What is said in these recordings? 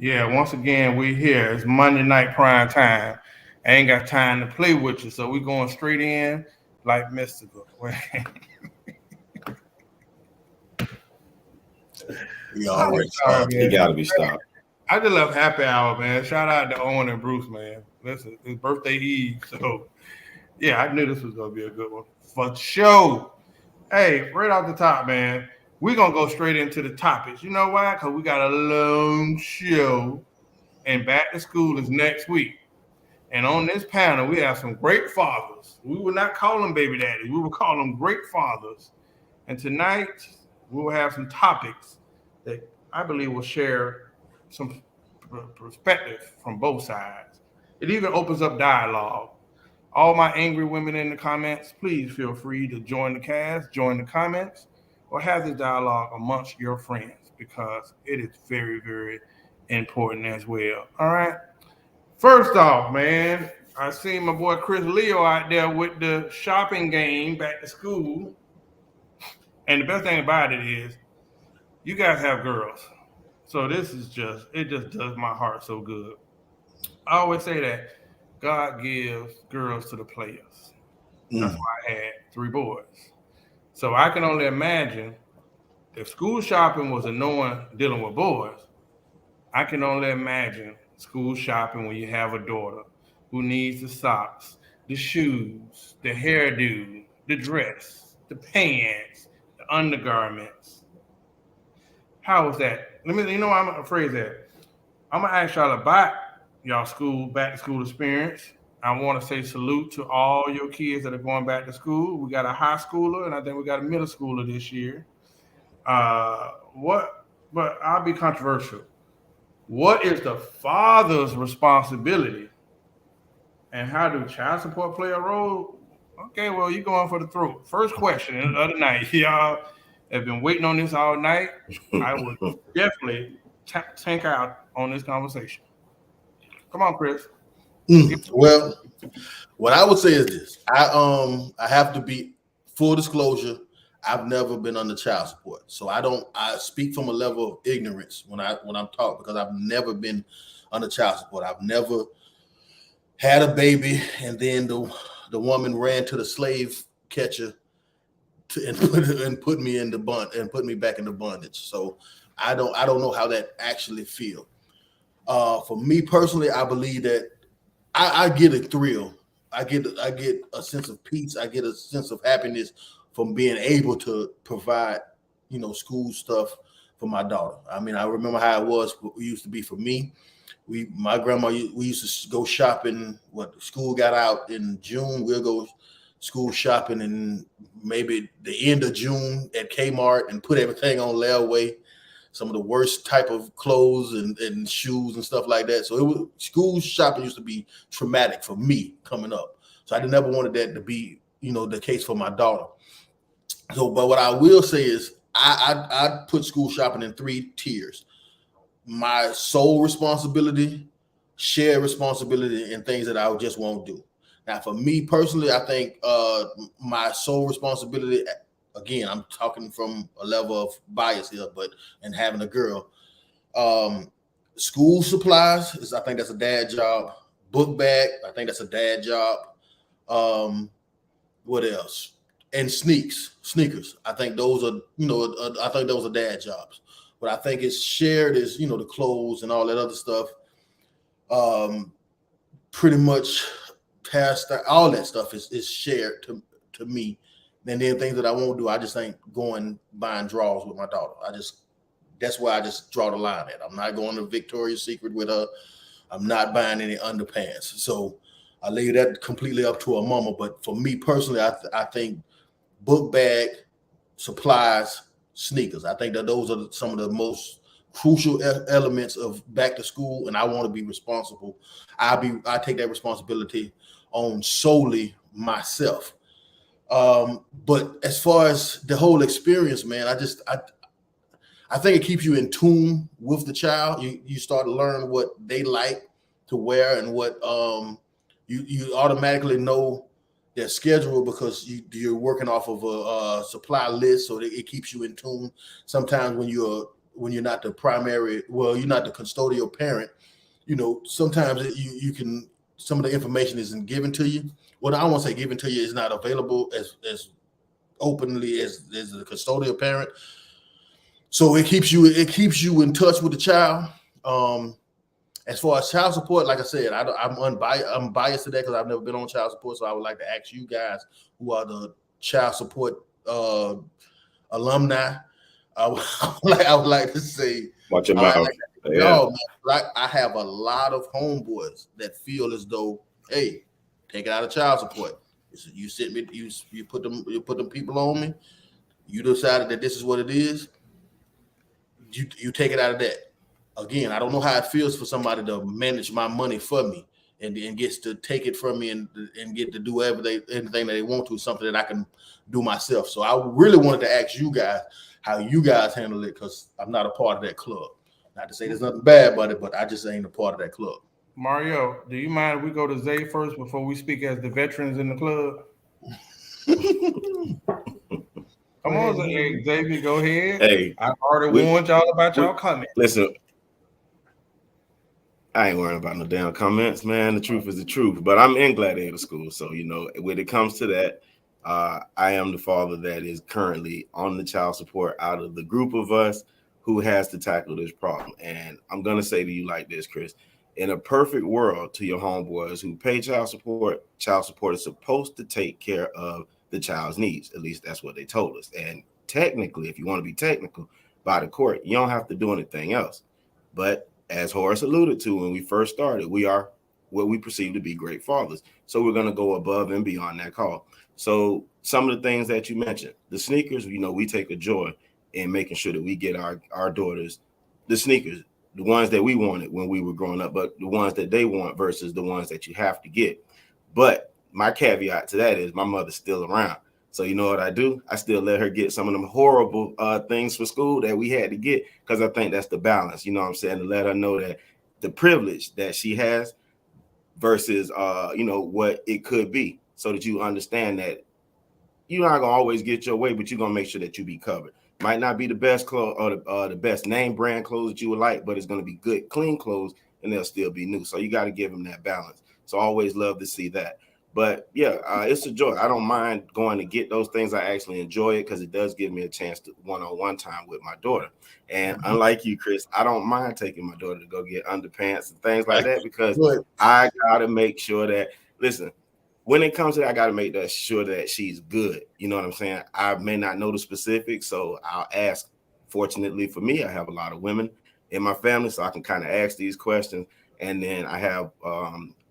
Yeah, once again, we here. It's Monday night prime time. I ain't got time to play with you, so we going straight in like mystical. We I'm already sorry, started. He man. got to be stopped. I just love happy hour, man. Shout out to Owen and Bruce, man. Listen, it's birthday eve, so yeah, I knew this was gonna be a good one for sure. Hey, right off the top, man, we're gonna go straight into the topics. You know why? Because we got a long show, and back to school is next week. And on this panel, we have some great fathers. We would not call them baby daddies. We would call them great fathers. And tonight, we will have some topics that I believe will share some perspective from both sides. It even opens up dialogue. All my angry women in the comments, please feel free to join the cast, join the comments, or have this dialogue amongst your friends because it is very, very important as well. All right. First off, man, I seen my boy Chris Leo out there with the shopping game back to school. And the best thing about it is you guys have girls. So this is just it just does my heart so good. I always say that God gives girls to the players. That's Mm. why I had three boys. So I can only imagine if school shopping was annoying dealing with boys, I can only imagine school shopping when you have a daughter who needs the socks, the shoes, the hairdo, the dress, the pants, the undergarments. How was that? Let me, I'm gonna phrase that. I'm gonna ask y'all about y'all school back to school experience. I want to say salute to all your kids that are going back to school. We got a high schooler, and I think we got a middle schooler this year. What? But I'll be controversial. What is the father's responsibility, and how do child support play a role? Okay, well, you're going for the throat. First question of the night. Y'all have been waiting on this all night. I would definitely tank out on this conversation. Come on, Chris. Well, what I would say is this: I have to be full disclosure. I've never been under child support, so I don't. I speak from a level of ignorance when I'm talking because I've never been under child support. I've never had a baby, and then the woman ran to the slave catcher and put me in the bond and put me back into bondage. So I don't know how that actually feel. For me personally, I believe that I get a thrill. I get a sense of peace. I get a sense of happiness from being able to provide, school stuff for my daughter. I mean, I remember how it used to be for me. My grandma, we used to go shopping. What school got out in June, we'll go school shopping in maybe the end of June at Kmart and put everything on layaway. Some of the worst type of clothes and shoes and stuff like that. So school shopping used to be traumatic for me coming up. So I never wanted that to be, the case for my daughter. So, but what I will say is I put school shopping in three tiers: my sole responsibility, shared responsibility, and things that I just won't do. Now, for me personally, I think my sole responsibility, again, I'm talking from a level of bias here, but and having a girl, school supplies is I think that's a dad job. Book bag, I think that's a dad job. What else? And sneakers. I think those are, I think those are dad jobs. What I think is shared is, the clothes and all that other stuff. Pretty much past that, all that stuff is shared to me. And then things that I won't do, I just ain't going buying drawers with my daughter. That's where I just draw the line at. I'm not going to Victoria's Secret with her. I'm not buying any underpants. So I leave that completely up to a mama. But for me personally, I think book bag, supplies, sneakers. I think that those are some of the most crucial elements of back to school, and I want to be responsible. I take that responsibility on solely myself. But as far as the whole experience, man, I think it keeps you in tune with the child. You start to learn what they like to wear and what you automatically know their schedule because you're working off of a supply list, so that it keeps you in tune. Sometimes when you're when you're not the primary, well, you're not the custodial parent, sometimes you can, some of the information isn't given to you. Well, I don't want to say given to you, is not available as openly as the custodial parent. So it keeps you in touch with the child. As far as child support, like I said, I'm biased to that because I've never been on child support. So I would like to ask you guys, who are the child support alumni, I would like to say, watch your mouth. I have a lot of homeboys that feel as though, hey, take it out of child support. You sit me, you put them people on me. You decided that this is what it is. You take it out of that. Again, I don't know how it feels for somebody to manage my money for me and gets to take it from me and get to do anything that they want to, something that I can do myself. So I really wanted to ask you guys how you guys handle it, because I'm not a part of that club. Not to say there's nothing bad about it, but I just ain't a part of that club. Mario, do you mind if we go to Zay first before we speak as the veterans in the club? Come on, Xavier, go ahead. Hey, I've already warned y'all about y'all comments. Listen, I ain't worrying about no damn comments, man. The truth is the truth. But I'm in Gladiator School, so when it comes to that, I am the father that is currently on the child support out of the group of us who has to tackle this problem. And I'm gonna say to you like this, Chris. In a perfect world, to your homeboys who pay child support is supposed to take care of the child's needs. At least that's what they told us. And technically, if you want to be technical, by the court, you don't have to do anything else. But as Horace alluded to when we first started, we are what we perceive to be great fathers. So we're going to go above and beyond that call. So some of the things that you mentioned, the sneakers, we take a joy in making sure that we get our daughters the sneakers, the ones that we wanted when we were growing up, but the ones that they want versus the ones that you have to get. But my caveat to that is my mother's still around. So you know what I do? I still let her get some of them horrible things for school that we had to get, because I think that's the balance, you know what I'm saying? To let her know that the privilege that she has versus, what it could be, so that you understand that you're not going to always get your way, but you're going to make sure that you be covered. Might not be the best clothes or the best name brand clothes that you would like, but it's going to be good, clean clothes, and they'll still be new. So you got to give them that balance. So I always love to see that. But yeah, it's a joy. I don't mind going to get those things. I actually enjoy it because it does give me a chance to one-on-one time with my daughter. And unlike you, Chris, I don't mind taking my daughter to go get underpants and things like that, because I got to make sure that, listen, when it comes to that, I got to make sure that she's good. You know what I'm saying? I may not know the specifics, so I'll ask. Fortunately for me, I have a lot of women in my family, so I can kind of ask these questions. And then I have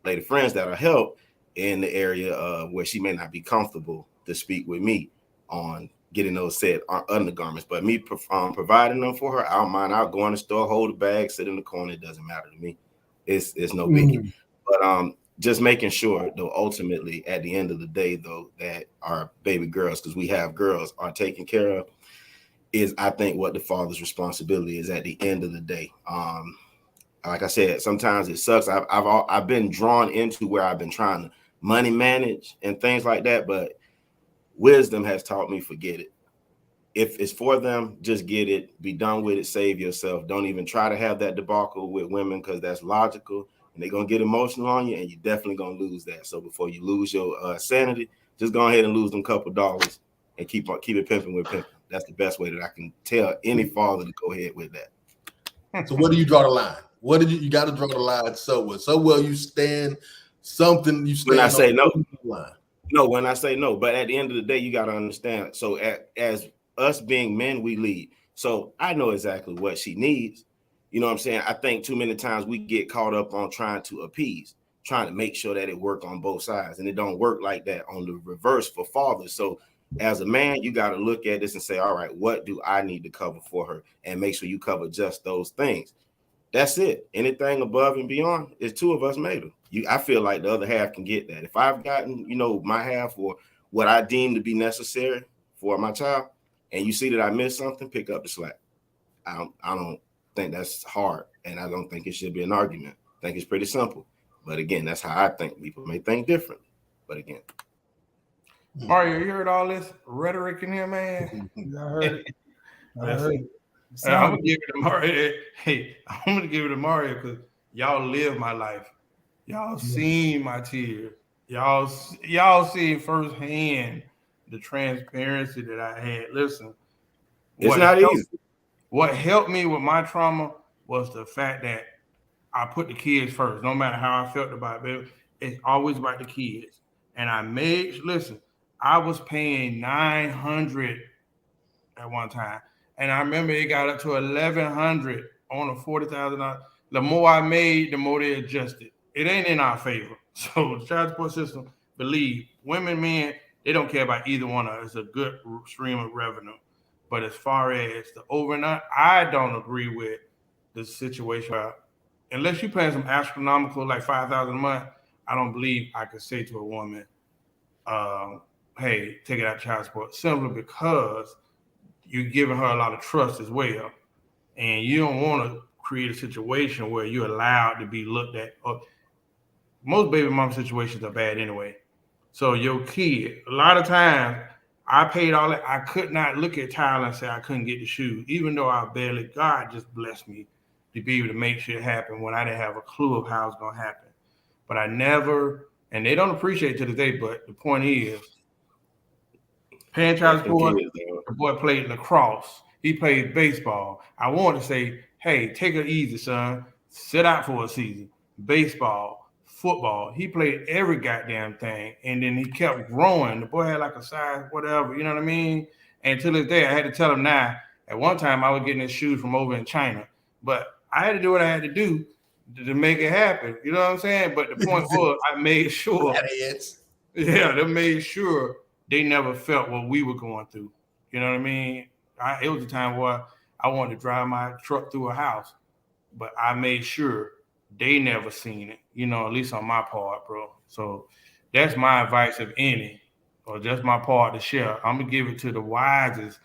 lady friends that are help in the area where she may not be comfortable to speak with me on getting those said undergarments. But me providing them for her, I don't mind. I'll go in the store, hold the bag, sit in the corner. It doesn't matter to me. It's no biggie. But just making sure, though, ultimately, at the end of the day, though, that our baby girls, because we have girls, are taken care of, is, I think, what the father's responsibility is at the end of the day. Like I said, sometimes it sucks. I've been drawn into where I've been trying to money manage and things like that, but wisdom has taught me, forget it. If it's for them, just get it, be done with it, save yourself. Don't even try to have that debacle with women, because that's logical. And they're going to get emotional on you, and you're definitely going to lose that. So before you lose your sanity, just go ahead and lose them couple dollars and keep it pimping with pimping. That's the best way that I can tell any father to go ahead with that. So where do you draw the line? What did you got to draw the line somewhere? Somewhere you stand something, you stand when I say no. Line. No, when I say no, but at the end of the day, you got to understand. So as us being men, we lead. So I know exactly what she needs. You know what I'm saying? I think too many times we get caught up on trying to appease, trying to make sure that it work on both sides. And it don't work like that on the reverse for fathers. So as a man, you got to look at this and say, all right, what do I need to cover for her? And make sure you cover just those things. That's it. Anything above and beyond is two of us made them. I feel like the other half can get that. If I've gotten, my half or what I deem to be necessary for my child, and you see that I missed something, pick up the slack. I don't think that's hard, and I don't think it should be an argument. I think it's pretty simple. But again, that's how I think. People may think different. But again. Mario, you heard all this rhetoric in here, man? I heard it. I'm gonna give it to Mario. Hey, I'm gonna give it to Mario because y'all live my life. Y'all seen my tears. Y'all seen firsthand the transparency that I had. Listen, It's not easy. What helped me with my trauma was the fact that I put the kids first, no matter how I felt about it. It's always about the kids. And I was paying $900 at one time. And I remember it got up to $1,100 on a $40,000. The more I made, the more they adjusted. It ain't in our favor. So the child support system, believe women, men, they don't care about either one of us. It's a good stream of revenue. But as far as the overnight, I don't agree with the situation. Unless you're paying some astronomical, like $5,000 a month, I don't believe I could say to a woman, hey, take it out of child support, simply because you're giving her a lot of trust as well. And you don't want to create a situation where you're allowed to be looked at. Most baby mom situations are bad anyway. So your kid, a lot of times, I paid all that. I could not look at Tyler and say I couldn't get the shoes, even though God just blessed me to be able to make shit happen when I didn't have a clue of how it's going to happen. But I never, and they don't appreciate it to this day, but the point is, paying child support, the boy played lacrosse. He played baseball. I wanted to say, hey, take it easy, son. Sit out for a season. Baseball, football. He played every goddamn thing. And then he kept growing. The boy had like a size, whatever, you know what I mean? And to this day, I had to tell him now, at one time I was getting his shoes from over in China. But I had to do what I had to do to make it happen. You know what I'm saying? But the point was, I made sure. They made sure they never felt what we were going through. You know what I mean? It was a time where I wanted to drive my truck through a house, but I made sure they never seen it, at least on my part, bro. So that's my advice, if any, or just my part to share. I'm going to give it to the wisest.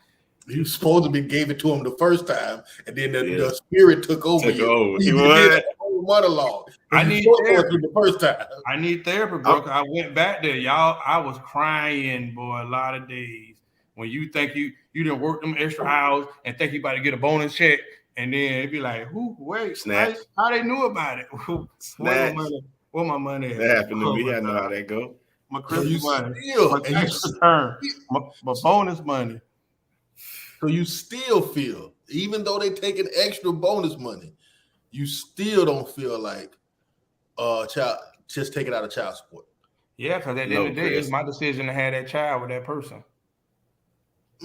You supposed to be gave it to him the first time, and then the spirit took over you. He did a whole monologue. I need therapy the first time. I need therapy, bro. I went back there, y'all. I was crying, boy, a lot of days. When you think you didn't work them extra hours and think you about to get a bonus check, and then it'd be like, how they knew about it? Where my money at? That happened to me. I know how that go. My Christmas money, my tax return, my bonus money. So you still feel, even though they taking extra bonus money, you still don't feel like just take it out of child support. Yeah, because at the end of the day, it's my decision to have that child with that person.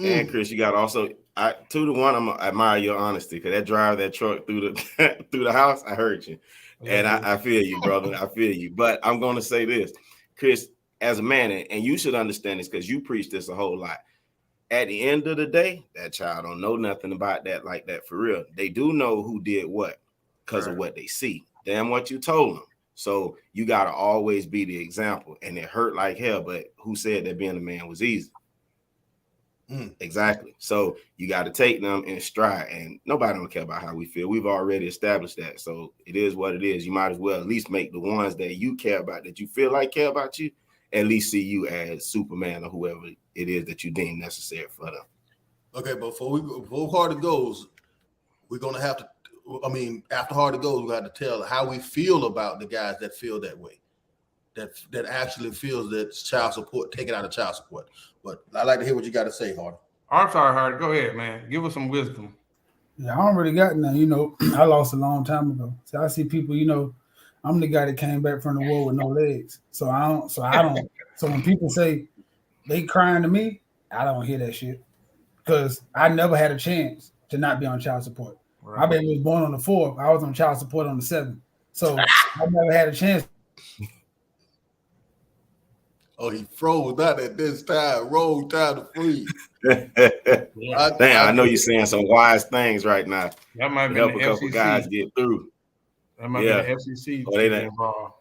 And Chris, you got also 2-1. I'm gonna admire your honesty, because that drive that truck through the house, I heard you, and I feel you, brother. I feel you. But I'm gonna say this, Chris, as a man, and you should understand this because you preach this a whole lot. At the end of the day, that child don't know nothing about that like that for real. They do know who did what because of what they see. Damn what you told them. So you got to always be the example. And it hurt like hell, but who said that being a man was easy? Exactly. So you got to take them in stride, and nobody don't care about how we feel. We've already established that. So it is what it is. You might as well at least make the ones that you care about, that you feel like care about you, at least see you as Superman or whoever it is that you deem necessary for them. Okay, but before Hard It Goes, we're going to have to, after Hard It Goes, we got to tell how we feel about the guys that feel that way, that actually feels that child support, take it out of child support. But I'd like to hear what you got to say, Hardy. I'm sorry, Hardy. Go ahead, man. Give us some wisdom. Yeah, I don't really got none. I lost a long time ago. So I see people, I'm the guy that came back from the war with no legs. So I don't. So when people say they crying to me, I don't hear that shit, because I never had a chance to not be on child support. Right. My baby was born on the 4th. I was on child support on the 7th. So I never had a chance. Oh, he froze not at this time. Roll time to freeze. I know you're saying some wise things right now. That might be help a couple guys get through. That might be the FCC. Or they involved.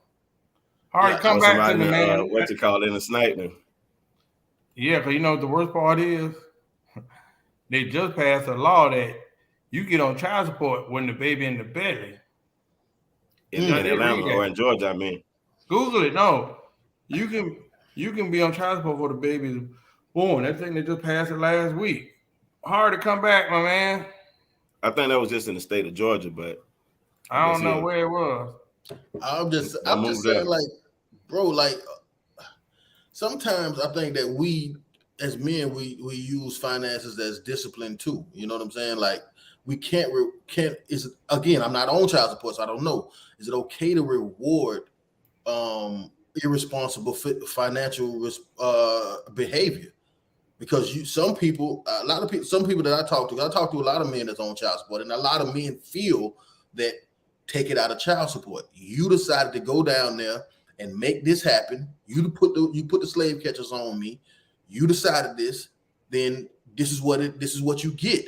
All right, come back to the man. What you call it in a sniper? Yeah, because the worst part is they just passed a law that you get on child support when the baby in the belly. In Atlanta or in Georgia, I mean. Google it. No, you can be on child support before the baby is born. That thing they just passed it last week. Hard to come back, my man. I think that was just in the state of Georgia, but I don't know where it was. I'm just saying, like, bro, like sometimes I think that we as men we use finances as discipline too. You know what I'm saying? Like we can't is again, I'm not on child support, so I don't know. Is it okay to reward irresponsible financial behavior? Because some people that I talk to a lot of men that's on child support, and a lot of men feel that take it out of child support. You decided to go down there and make this happen. You put the slave catchers on me. You decided this. Then this is what you get.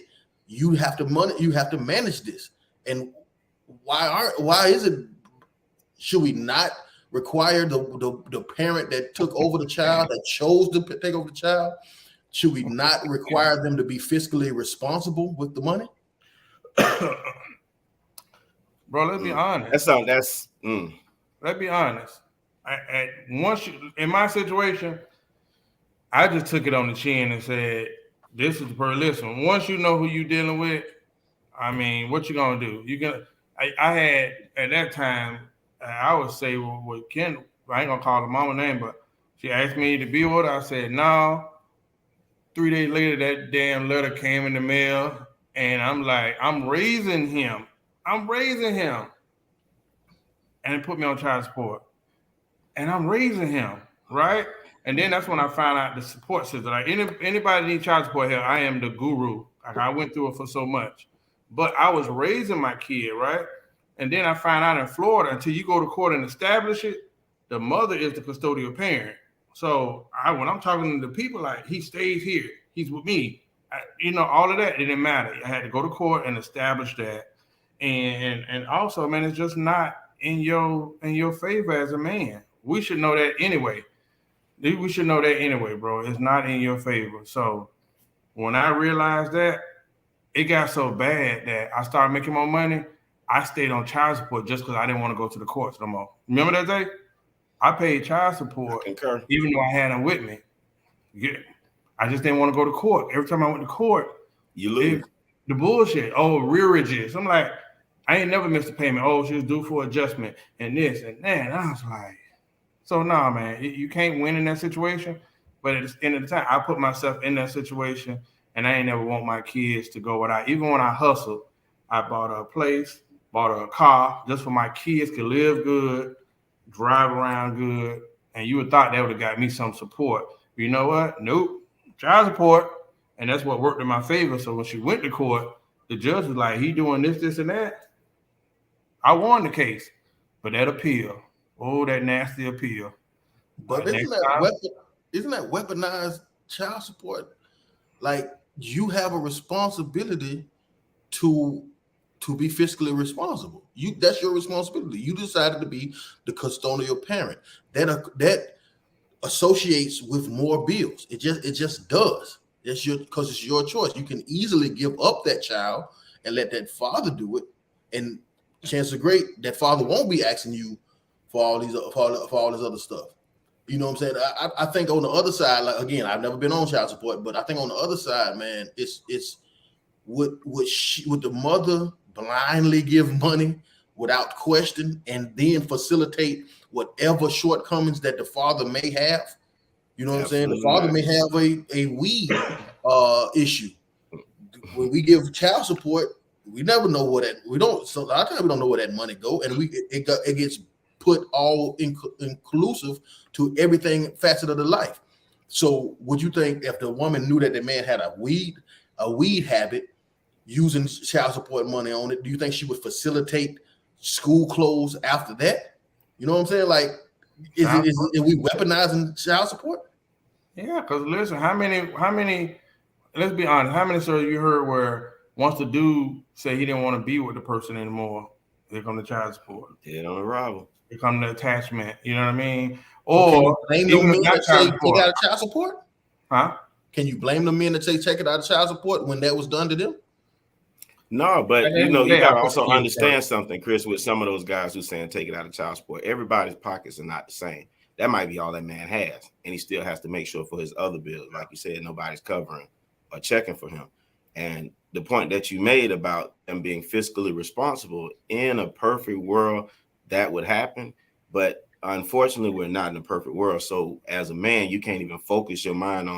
You have to manage this. And why is it? Should we not require the parent that took over the child, that chose to take over the child? Should we not require them to be fiscally responsible with the money? Bro, let's be honest. Let's be honest. In my situation, I just took it on the chin and said, "This is listen. Once you know who you're dealing with, I mean, what you gonna do? I had at that time, I would say with Ken, I ain't gonna call the mama name, but she asked me to be with her. I said no. 3 days later, that damn letter came in the mail, and I'm like, I'm raising him, and it put me on child support, and I'm raising him, right? And then that's when I found out the support system. Like anybody need child support here, I am the guru. Like I went through it for so much, but I was raising my kid, right? And then I found out in Florida, until you go to court and establish it, the mother is the custodial parent. So when I'm talking to the people, like he stays here, he's with me, all of that, it didn't matter. I had to go to court and establish that. And also, man, it's just not in your favor as a man. We should know that anyway. We should know that anyway, bro. It's not in your favor. So when I realized that, it got so bad that I started making more money. I stayed on child support just because I didn't want to go to the courts no more. Remember that day? I paid child support even though I had them with me. Yeah. I just didn't want to go to court. Every time I went to court, you lose. The bullshit. Oh, rearages. I'm like, I ain't never missed a payment. Oh, she was due for adjustment and this and that. And I was like, so nah, man, you can't win in that situation. But at the end of the time, I put myself in that situation, and I ain't never want my kids to go without. Even when I hustled, I bought a place, bought a car just for my kids to live good, drive around good, and you would thought that would have got me some support. You know what? Nope. Child support. And that's what worked in my favor. So when she went to court, the judge was like, he doing this, and that. I won the case. But that appeal. Oh, that nasty appeal. But isn't that weaponized child support? Like, you have a responsibility to be fiscally responsible. That's your responsibility. You decided to be the custodial parent. That associates with more bills. It just does. Because it's your choice. You can easily give up that child and let that father do it, and chances are great that father won't be asking you for all this other stuff. You know what I'm saying? I think on the other side, like again, I've never been on child support, but I think on the other side, man, it's would the mother blindly give money without question and then facilitate whatever shortcomings that the father may have? You know what I'm saying? The father may have a weed issue. When we give child support, we never know so a lot of times we don't know where that money go, and it gets put all inclusive to everything facet of the life. So would you think if the woman knew that the man had a weed habit, using child support money on it, do you think she would facilitate school clothes after that? You know what I'm saying? Like, is we weaponizing child support? Yeah, because listen, how many, let's be honest, how many stories you heard where once the dude say he didn't want to be with the person anymore, here come the child support. Dead on arrival. Here come the attachment, you know what I mean? Or can you blame the men that say take out of child support? Huh? Can you blame the men that say take it out of child support when that was done to them? No, but you gotta also understand something, Chris, with some of those guys who saying take it out of child support. Everybody's pockets are not the same. That might be all that man has, and he still has to make sure for his other bills, like you said, nobody's covering or checking for him. And the point that you made about them being fiscally responsible, in a perfect world, that would happen. But unfortunately, we're not in a perfect world. So as a man, you can't even focus your mind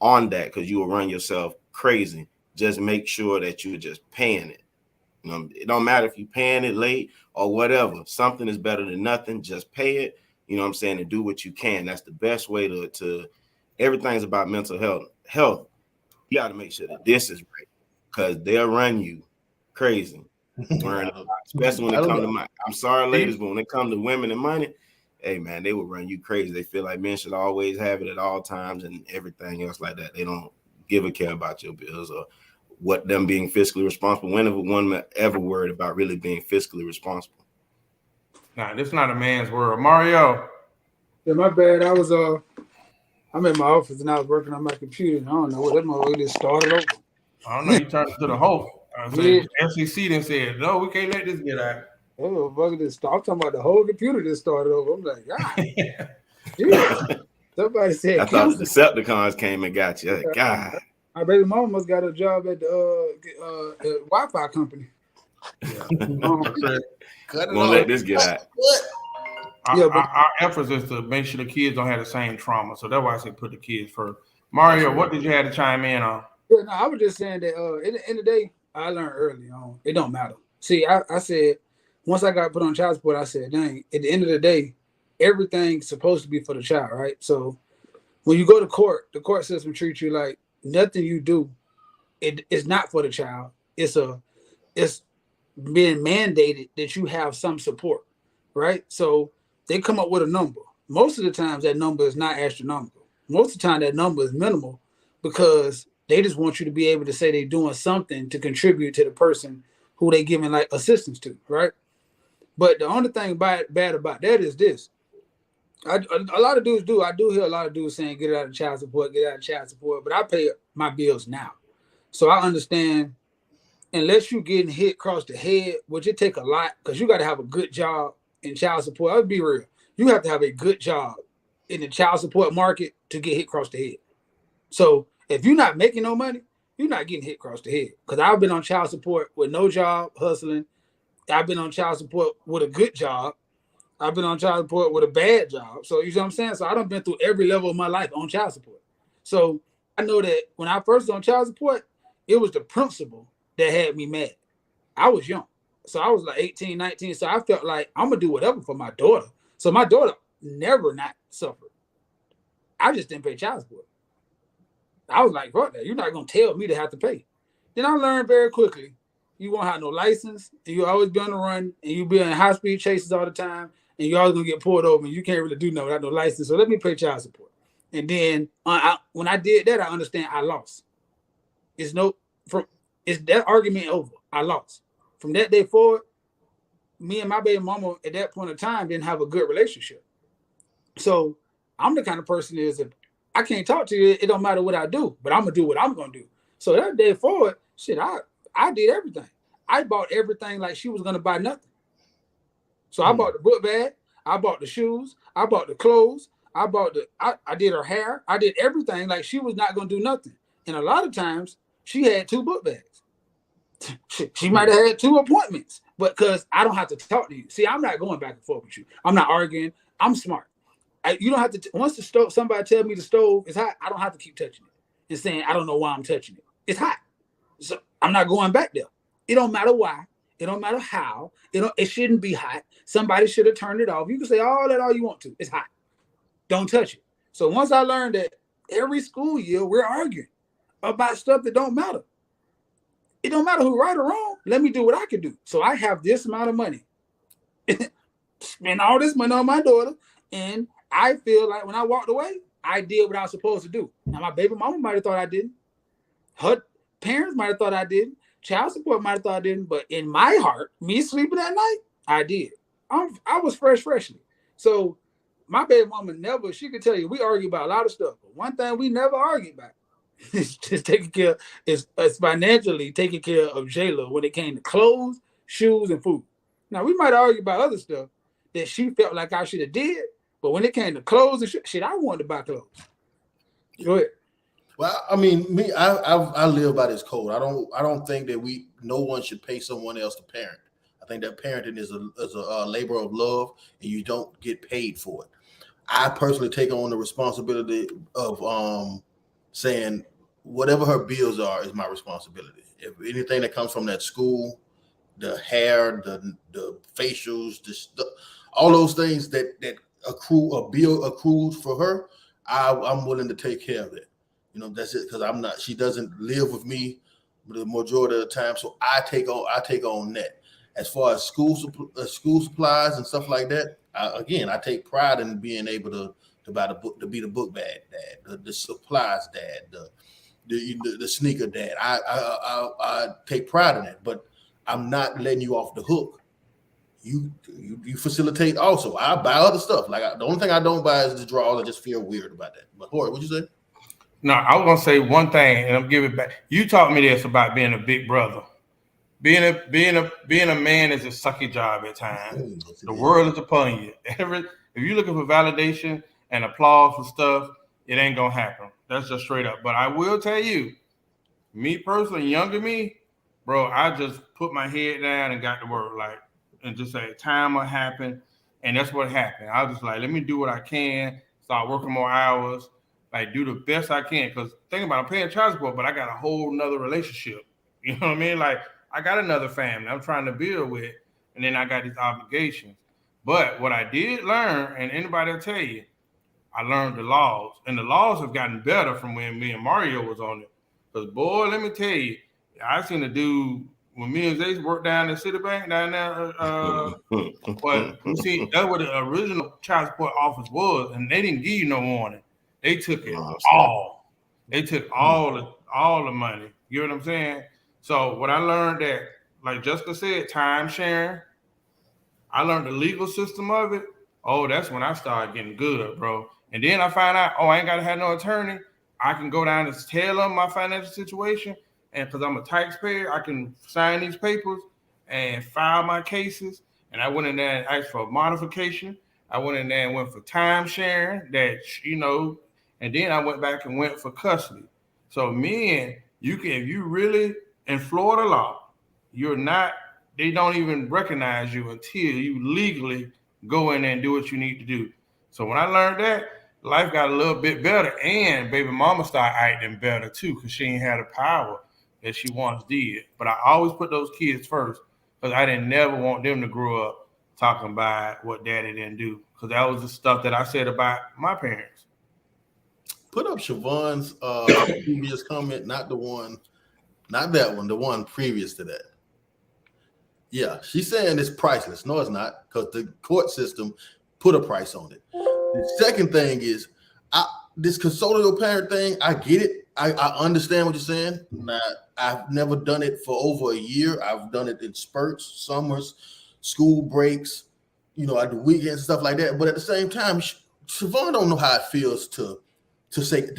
on that, because you will run yourself crazy. Just make sure that you're just paying it. You know, it don't matter if you're paying it late or whatever. Something is better than nothing. Just pay it. You know what I'm saying? And do what you can. That's the best way to everything's about mental health. You got to make sure that this is right, because they'll run you crazy. Especially when it comes to money. I'm sorry, ladies, but when it comes to women and money, hey man, they will run you crazy. They feel like men should always have it at all times and everything else like that. They don't give a care about your bills or what them being fiscally responsible. When have one ever worried about really being fiscally responsible? Nah, this is not a man's world. Mario. Yeah, my bad. I'm in my office and I was working on my computer. And I don't know what that motherfucker just started over. I don't know. You turned to the host. I said, SEC then said, no, we can't let this get out. Oh, motherfucker just started. I'm talking about the whole computer just started over. I'm like, God. Jeez. Somebody said, I thought the Decepticons came and got you. Like, God. My baby mama must got a job at the Wi-Fi company. Yeah. Won't let this get out. Our efforts is to make sure the kids don't have the same trauma. So that's why I say put the kids first. Mario, what did you have to chime in on? Yeah, no, I was just saying that in the end of the day, I learned early on. It don't matter. See, I said, once I got put on child support, I said, dang, at the end of the day, everything's supposed to be for the child, right? So when you go to court, the court system treats you like nothing you do, it's not for the child. It's being mandated that you have some support, right? So they come up with a number. Most of the times that number is not astronomical. Most of the time that number is minimal, because they just want you to be able to say they're doing something to contribute to the person who they giving like assistance to, right? But the only thing bad about that is this. A lot of dudes do. I do hear a lot of dudes saying, get out of child support, but I pay my bills now. So I understand, unless you're getting hit across the head, which it take a lot, because you got to have a good job in child support. I'll be real. You have to have a good job in the child support market to get hit across the head. So if you're not making no money, you're not getting hit across the head. Because I've been on child support with no job, hustling. I've been on child support with a good job. I've been on child support with a bad job. So you know what I'm saying? So I done been through every level of my life on child support. So I know that when I first was on child support, it was the principal that had me mad. I was young. So I was like 18, 19. So I felt like I'm going to do whatever for my daughter. So my daughter never not suffered. I just didn't pay child support. I was like, fuck that. You're not going to tell me to have to pay. Then I learned very quickly, you won't have no license, and you always be on the run, and you be in high-speed chases all the time, and you're always going to get pulled over, and you can't really do nothing without no license. So let me pay child support. And then when I did that, I understand I lost. It's that argument over. I lost. From that day forward, me and my baby mama at that point in time didn't have a good relationship. So I'm the kind of person is, if I can't talk to you, it don't matter what I do, but I'm going to do what I'm going to do. So that day forward, shit, I did everything. I bought everything like she was going to buy nothing. So I bought the book bag. I bought the shoes. I bought the clothes. I did her hair. I did everything like she was not going to do nothing. And a lot of times she had 2 book bags. She might have had 2 appointments, but because I don't have to talk to you. See, I'm not going back and forth with you. I'm not arguing. I'm smart. You don't have to. Once the stove, somebody tell me the stove is hot, I don't have to keep touching it and saying I don't know why I'm touching it. It's hot, so I'm not going back there. It don't matter why. It don't matter how. It shouldn't be hot. Somebody should have turned it off. You can say all you want to. It's hot. Don't touch it. So once I learned that every school year we're arguing about stuff that don't matter. It don't matter who right or wrong. Let me do what I can do. So I have this amount of money. Spend all this money on my daughter, and I feel like when I walked away, I did what I was supposed to do. Now, my baby mama might have thought I didn't. Her parents might have thought I didn't. Child support might have thought I didn't. But in my heart, me sleeping at night, I did. I was freshly. So my baby mama never, she could tell you, we argue about a lot of stuff. But one thing we never argue about is just taking care, is financially taking care of Jayla when it came to clothes, shoes, and food. Now, we might argue about other stuff that she felt like I should have did. But when it came to clothes and shit, I wanted to buy clothes. Go ahead. Well, I mean, I live by this code. I don't think that no one should pay someone else to parent. I think that parenting is a labor of love, and you don't get paid for it. I personally take on the responsibility of saying whatever her bills are is my responsibility. If anything that comes from that school, the hair, the facials, all those things that accrues for her, I'm willing to take care of it. That's it, because she doesn't live with me the majority of the time, so I take on that. As far as school supplies and stuff like that, I take pride in being able to buy the book, to be the book bag dad, the supplies dad, the sneaker dad. I take pride in it, but I'm not letting you off the hook. You facilitate also. I buy other stuff. Like the only thing I don't buy is the drawers. I just feel weird about that. But Jorge, what'd you say? No, I was gonna say one thing, and I'm giving back. You taught me this about being a big brother. Being a man is a sucky job at times. The world is upon you. If you're looking for validation and applause for stuff, it ain't gonna happen. That's just straight up. But I will tell you, me personally, younger me, bro, I just put my head down and got to work, and just say time will happen, and that's what happened. I was just like, let me do what I can, start working more hours, do the best I can. Because think about it, I'm paying child support, but I got a whole nother relationship. You know what I mean? I got another family I'm trying to build with, and then I got these obligations. But what I did learn, and anybody will tell you, I learned the laws, and the laws have gotten better from when me and Mario was on it. Because boy, let me tell you, I seen a dude when me and Zay worked down at Citibank down there. But you see, that's what the original child support office was, and they didn't give you no warning. They took it all. They took all the money. You know what I'm saying? So what I learned that, like Jessica said, time sharing, I learned the legal system of it. Oh, that's when I started getting good, bro. And then I found out, I ain't got to have no attorney. I can go down and tell them my financial situation. And because I'm a taxpayer, I can sign these papers and file my cases. And I went in there and asked for a modification. I went in there and went for time sharing and then I went back and went for custody. So men, if you really in Florida law, they don't even recognize you until you legally go in there and do what you need to do. So when I learned that, life got a little bit better, and baby mama started acting better too, because she ain't had the power that she once did. But I always put those kids first, because I didn't never want them to grow up talking about what daddy didn't do, because that was the stuff that I said about my parents. Put up Siobhan's previous comment, not that one, the one previous to that. Yeah, she's saying it's priceless. No, it's not, because the court system put a price on it. The second thing is, this custodial parent thing, I get it. I understand what you're saying. Now, I've never done it for over a year. I've done it in spurts, summers, school breaks, I do weekends and stuff like that. But at the same time, Siobhan don't know how it feels to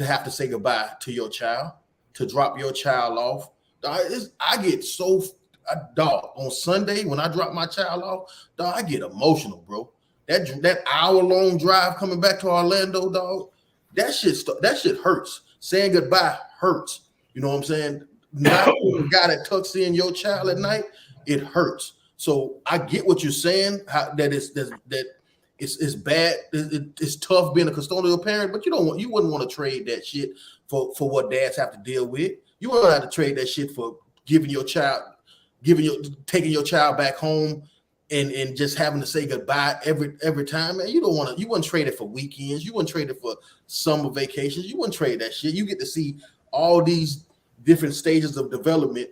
have to say goodbye to your child, to drop your child off. I get so on Sunday when I drop my child off, I get emotional, bro. That hour-long drive coming back to Orlando, dog, that shit hurts. Saying goodbye hurts. You know what I'm saying? Not the guy that tucks in your child at night, it hurts. So I get what you're saying, it's bad. It's tough being a custodial parent, but you wouldn't want to trade that shit for what dads have to deal with. You wouldn't have to trade that shit for taking your child back home and just having to say goodbye every time. Man, you wouldn't trade it for weekends. You wouldn't trade it for summer vacations. You wouldn't trade that shit. You get to see all these different stages of development.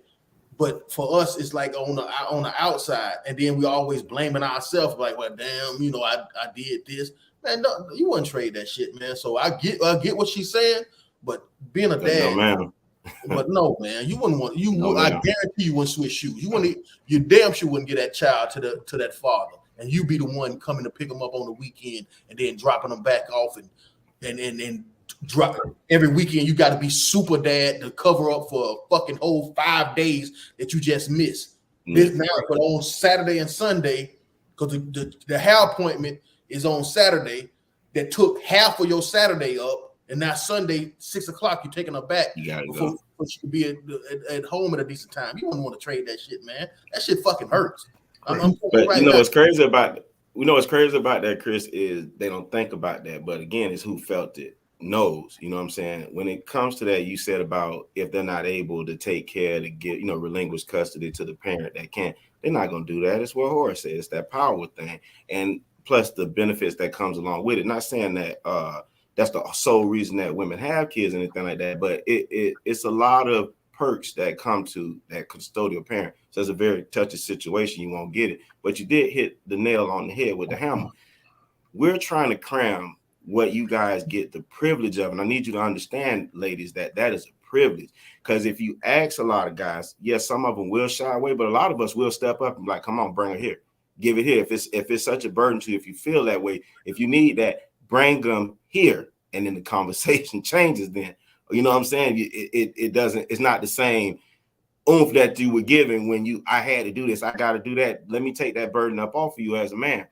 But for us, it's like on the outside, and then we always blaming ourselves, like, well, damn, I did this. Man, no, you wouldn't trade that shit, man. So I get what she's saying, but being a dad, no, man. But no, man, you wouldn't want I guarantee you wouldn't switch shoes. You damn sure wouldn't get that child to that father, and you be the one coming to pick them up on the weekend and then dropping them back off and drop every weekend. You got to be super dad to cover up for a fucking whole 5 days that you just missed. This now, but on Saturday and Sunday, because the hair appointment is on Saturday, that took half of your Saturday up. and now Sunday 6 o'clock you taking her back before she could be at home at a decent time. You don't want to trade that shit, man. That shit fucking hurts. But right, you know what's crazy about it? We know what's crazy about that, Chris, is they don't think about that. But again, it's who felt it knows. You know what I'm saying? When it comes to that, you said about if they're not able to take care to get, relinquish custody to the parent that can't, they're not going to do that. It's what Horace said. It's that power thing. And plus the benefits that comes along with it. Not saying that that's the sole reason that women have kids and anything like that, but it's a lot of perks that come to that custodial parent. So it's a very touchy situation. You won't get it, but you did hit the nail on the head with the hammer. We're trying to cram what you guys get the privilege of. And I need you to understand, ladies, that is a privilege. Because if you ask a lot of guys, yes, some of them will shy away, but a lot of us will step up and be like, come on, bring it here. Give it here. If it's such a burden to you, if you feel that way, if you need that, bring them here. And then the conversation changes then. You know what I'm saying? It doesn't, it's not the same oomph that you were giving when I had to do this. I got to do that. Let me take that burden up off of you as a man.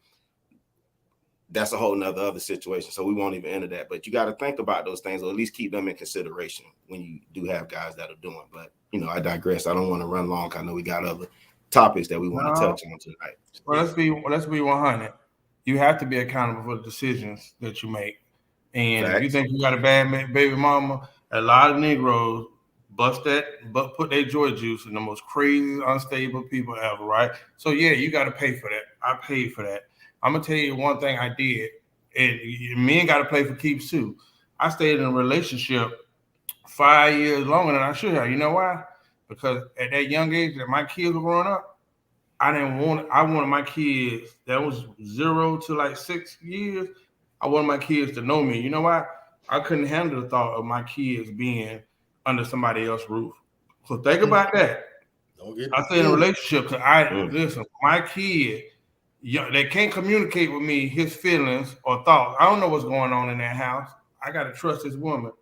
That's a whole nother other situation. So we won't even enter that. But you got to think about those things, or at least keep them in consideration when you do have guys that are doing. But, I digress. I don't want to run long. I know we got other topics that we want to touch on tonight. Well, let's be 100. You have to be accountable for the decisions that you make. And if you think you got a bad baby mama, a lot of Negroes put their joy juice in the most crazy, unstable people ever, right? So yeah, you got to pay for that. I paid for that. I'm gonna tell you one thing I did, and men got to play for keeps too. I stayed in a relationship 5 years longer than I should have. You know why? Because at that young age that my kids were growing up, I wanted my kids that was 0 to like 6 years. I wanted my kids to know me. You know why? I couldn't handle the thought of my kids being under somebody else's roof. So think about that. I stay in a relationship because listen, my kid, they can't communicate with me his feelings or thoughts. I don't know what's going on in that house. I got to trust this woman.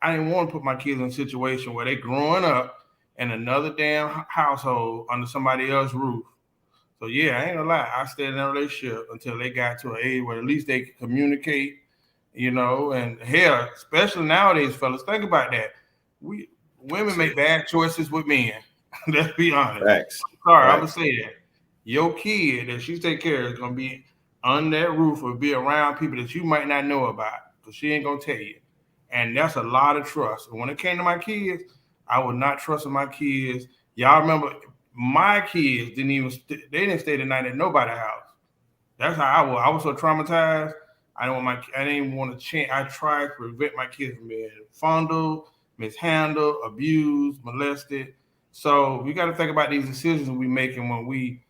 I didn't want to put my kids in a situation where they growing up in another damn household under somebody else's roof. So yeah, I ain't gonna lie. I stayed in a relationship until they got to an age where at least they could communicate, and hell, especially nowadays, fellas, think about that. Women make bad choices with men. Let's be honest. Facts. Sorry, I'm gonna say that. Your kid that she take care of is gonna be on that roof or be around people that you might not know about, because she ain't gonna tell you. And that's a lot of trust. And when it came to my kids, I would not trust my kids. Y'all remember my kids didn't stay the night at nobody's house. That's how I was. I was so traumatized. I didn't want to change. I tried to prevent my kids from being fondled, mishandled, abused, molested. So we got to think about these decisions we making when we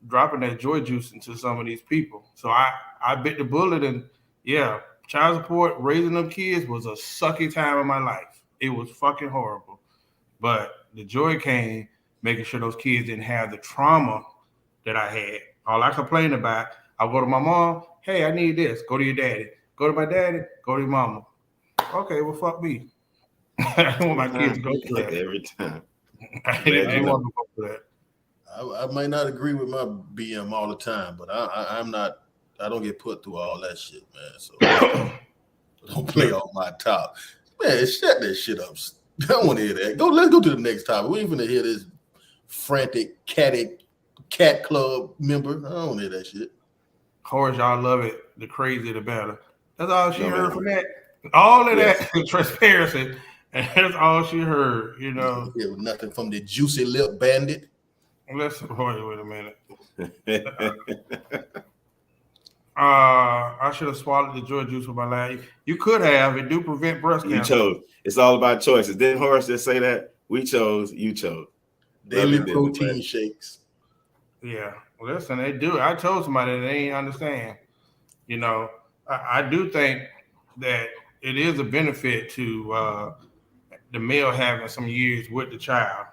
dropping that joy juice into some of these people. So I bit the bullet, and yeah, child support, raising them kids was a sucky time in my life. It was fucking horrible. But the joy came making sure those kids didn't have the trauma that I had. All I complained about, I go to my mom, hey, I need this. Go to your daddy. Go to my daddy, go to your mama. Okay, well, fuck me. I don't want my kids to go through that. Every time. I didn't want to go through that. I might not agree with my BM all the time, but I'm not. I don't get put through all that shit, man. So don't play on my top, man. Shut that shit up. I don't want to hear that. Let's go to the next topic. We ain't gonna hear this frantic cat club member. I don't want to hear that shit. Of course, y'all love it. The crazier, the better. That's all she heard from that. All of that transparency, and that's all she heard. It was nothing from the juicy lip bandit. Listen, wait a minute. I should have swallowed the joy juice with my life. You could have. It do prevent breast cancer. You chose. It's all about choices. Didn't Horace just say that? We chose. You chose. Daily protein shakes. Yeah. Listen, they do. I told somebody that they ain't understand. I do think that it is a benefit to the male having some years with the child.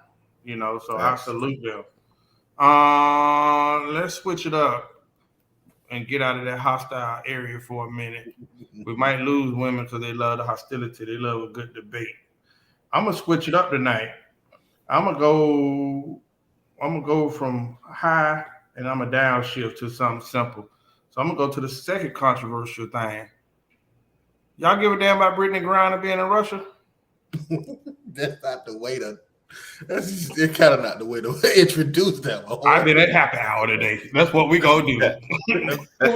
So I salute them. Let's switch it up and get out of that hostile area for a minute. We might lose women because they love the hostility. They love a good debate. I'm gonna switch it up tonight. I'm gonna go from high and I'm gonna downshift to something simple. So I'm gonna go to the second controversial thing. Y'all give a damn about Brittany Griner being in Russia? That's not the way to. It's kind of not the way to introduce them. I been at happy hour today. That's what we gonna do.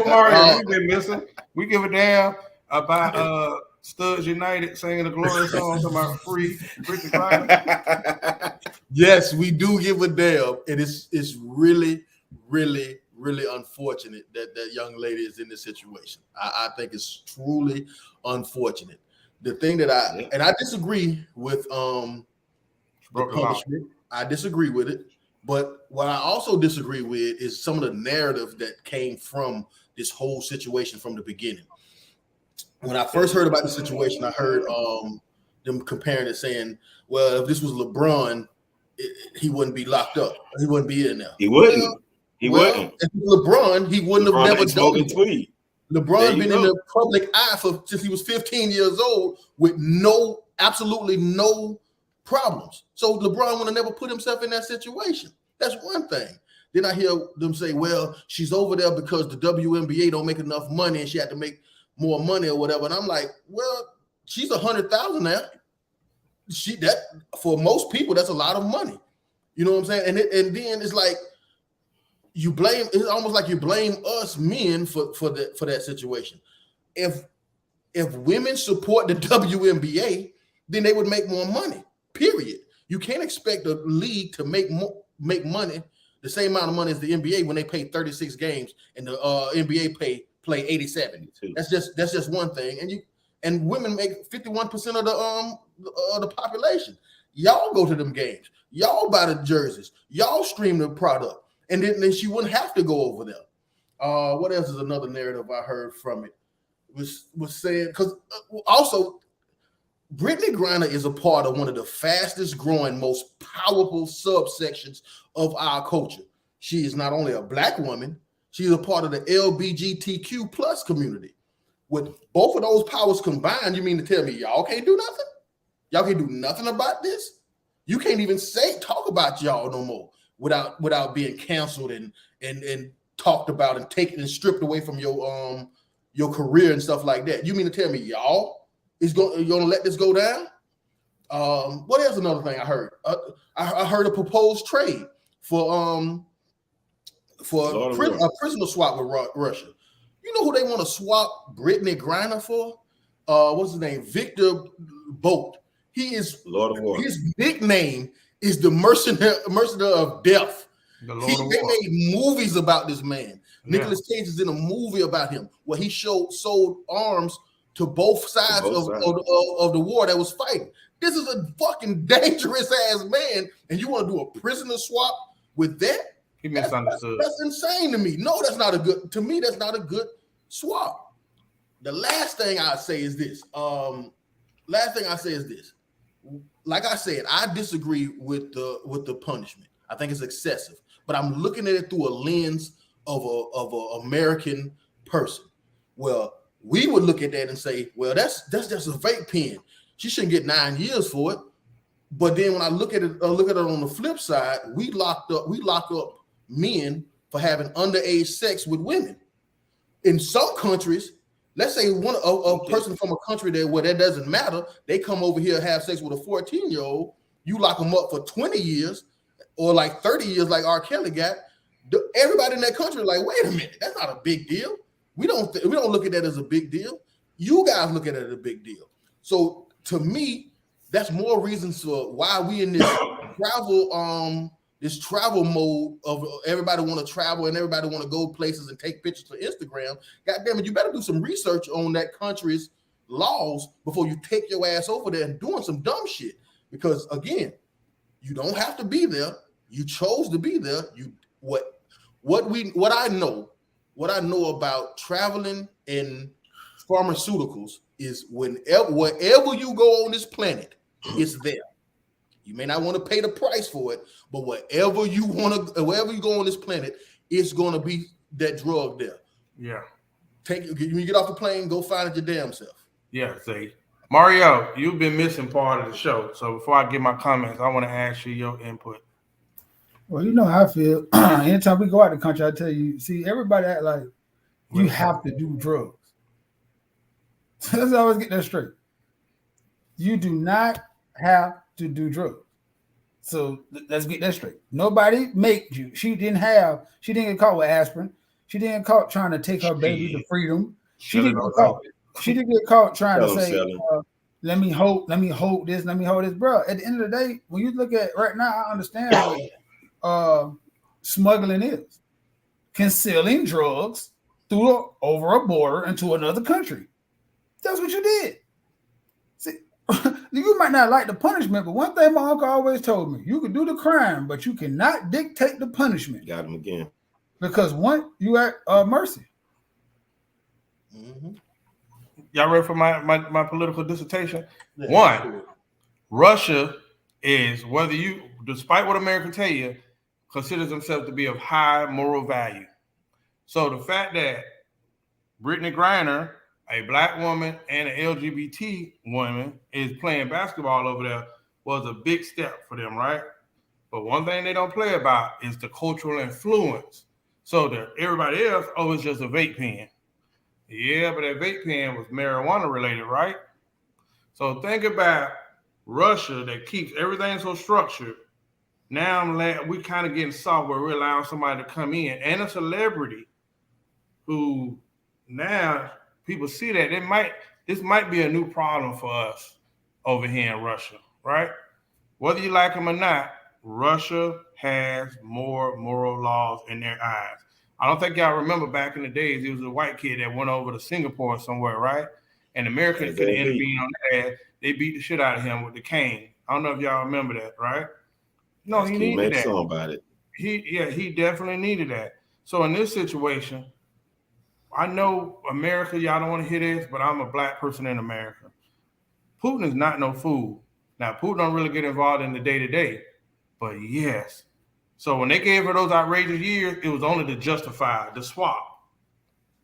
Mario, we been missing. We give a damn about Studs United singing the glory song about free Brittany Griner. Yes, we do give a damn. And it's really, really, really unfortunate that that young lady is in this situation. I think it's truly unfortunate. The thing that I disagree with the punishment. I disagree with it. But what I also disagree with is some of the narrative that came from this whole situation from the beginning. When I first heard about the situation, I heard them comparing it, saying, well, if this was LeBron, he wouldn't be locked up. He wouldn't be in there. He wouldn't. He wouldn't. If LeBron, he wouldn't have never done it. LeBron been in the public eye since he was 15 years old with absolutely no problems. So LeBron would have never put himself in that situation. That's one thing. Then I hear them say, well, she's over there because the WNBA don't make enough money and she had to make more money or whatever. And I'm like, well, she's 100,000 now. That for most people, that's a lot of money. You know what I'm saying? And then it's like it's almost like you blame us men for that situation. If women support the WNBA, then they would make more money. Period. You can't expect a league to make money the same amount of money as the NBA when they play 36 games and the NBA play 87. That's just one thing. And women make 51% of the population. Y'all go to them games. Y'all buy the jerseys. Y'all stream the product. And then she wouldn't have to go over there. What else is another narrative I heard from it? Was saying, because also Brittany Griner is a part of one of the fastest growing, most powerful subsections of our culture. She is not only a Black woman, she is a part of the LGBTQ plus community. With both of those powers combined, you mean to tell me y'all can't do nothing? Y'all can't do nothing about this? You can't even talk about y'all no more without being canceled and talked about and taken and stripped away from your career and stuff like that. You mean to tell me y'all you're gonna let this go down? What else? Another thing I heard. I heard a proposed trade for a prisoner swap with Russia. You know who they want to swap Brittany Griner for? What's his name? Victor Boat. He is Lord of War. His nickname is the mercenary of death. They made movies about this man. Yeah. Nicolas Cage is in a movie about him where he sold arms to both sides of the war that was fighting. This is a fucking dangerous ass man, and you want to do a prisoner swap with that? He misunderstood. That's insane to me. No, that's not a good. To me, that's not a good swap. The last thing I say is this. Like I said, I disagree with the punishment. I think it's excessive, but I'm looking at it through a lens of an American person. Well, we would look at that and say, well, that's just a vape pen. She shouldn't get 9 years for it. But then when I look at it on the flip side, we lock up men for having underage sex with women. In some countries, let's say a person from a country where that doesn't matter, they come over here and have sex with a 14-year-old, you lock them up for 20 years or like 30 years like R. Kelly got. Everybody in that country is like, wait a minute, that's not a big deal. We don't look at that as a big deal. You guys look at it as a big deal. So to me, that's more reasons for why we in this travel mode of everybody want to travel and everybody want to go places and take pictures for Instagram. God damn it, you better do some research on that country's laws before you take your ass over there and doing some dumb shit. Because again, you don't have to be there. You chose to be there. What I know about traveling in pharmaceuticals is wherever you go on this planet, it's there. You may not want to pay the price for it, but wherever you go on this planet, it's going to be that drug there. Yeah. When you get off the plane, go find it your damn self. Yeah, see. Mario, you've been missing part of the show. So before I give my comments, I want to ask you your input. Well, you know how I feel. Anytime we go out the country, I tell you, see, everybody act like you have to do drugs. Let's always get that straight. You do not have to do drugs. So let's get that straight. Nobody made you. She didn't get caught with aspirin. She didn't get caught trying to take her baby to freedom. She didn't get caught trying to say, let me hold this, bro. At the end of the day, when you look at right now, I understand what smuggling is. Concealing drugs over a border into another country. That's what you did. See, you might not like the punishment, but one thing my uncle always told me, you can do the crime, but you cannot dictate the punishment. Got him again. Because one, you at mercy. Mm-hmm. Y'all ready for my political dissertation? Yeah. One, Russia is, despite what America tell you, considers themselves to be of high moral value. So the fact that Brittany Griner, a black woman and an LGBT woman, is playing basketball over there was a big step for them, right? But one thing they don't play about is the cultural influence. So that everybody else, it's just a vape pen. Yeah, but that vape pen was marijuana related, right? So think about Russia that keeps everything so structured. Now we kind of getting soft where we're allowing somebody to come in and a celebrity who now people see that this might be a new problem for us over here in Russia, right? Whether you like them or not, Russia has more moral laws in their eyes. I don't think y'all remember back in the days, it was a white kid that went over to Singapore somewhere, right? And America could intervene on that. They beat the shit out of him with the cane. I don't know if y'all remember that, right? No, he needed that. About it. He definitely needed that. So in this situation, I know America, y'all don't want to hear this, but I'm a black person in America. Putin is not no fool. Now, Putin don't really get involved in the day-to-day, but yes. So when they gave her those outrageous years, it was only to justify the swap,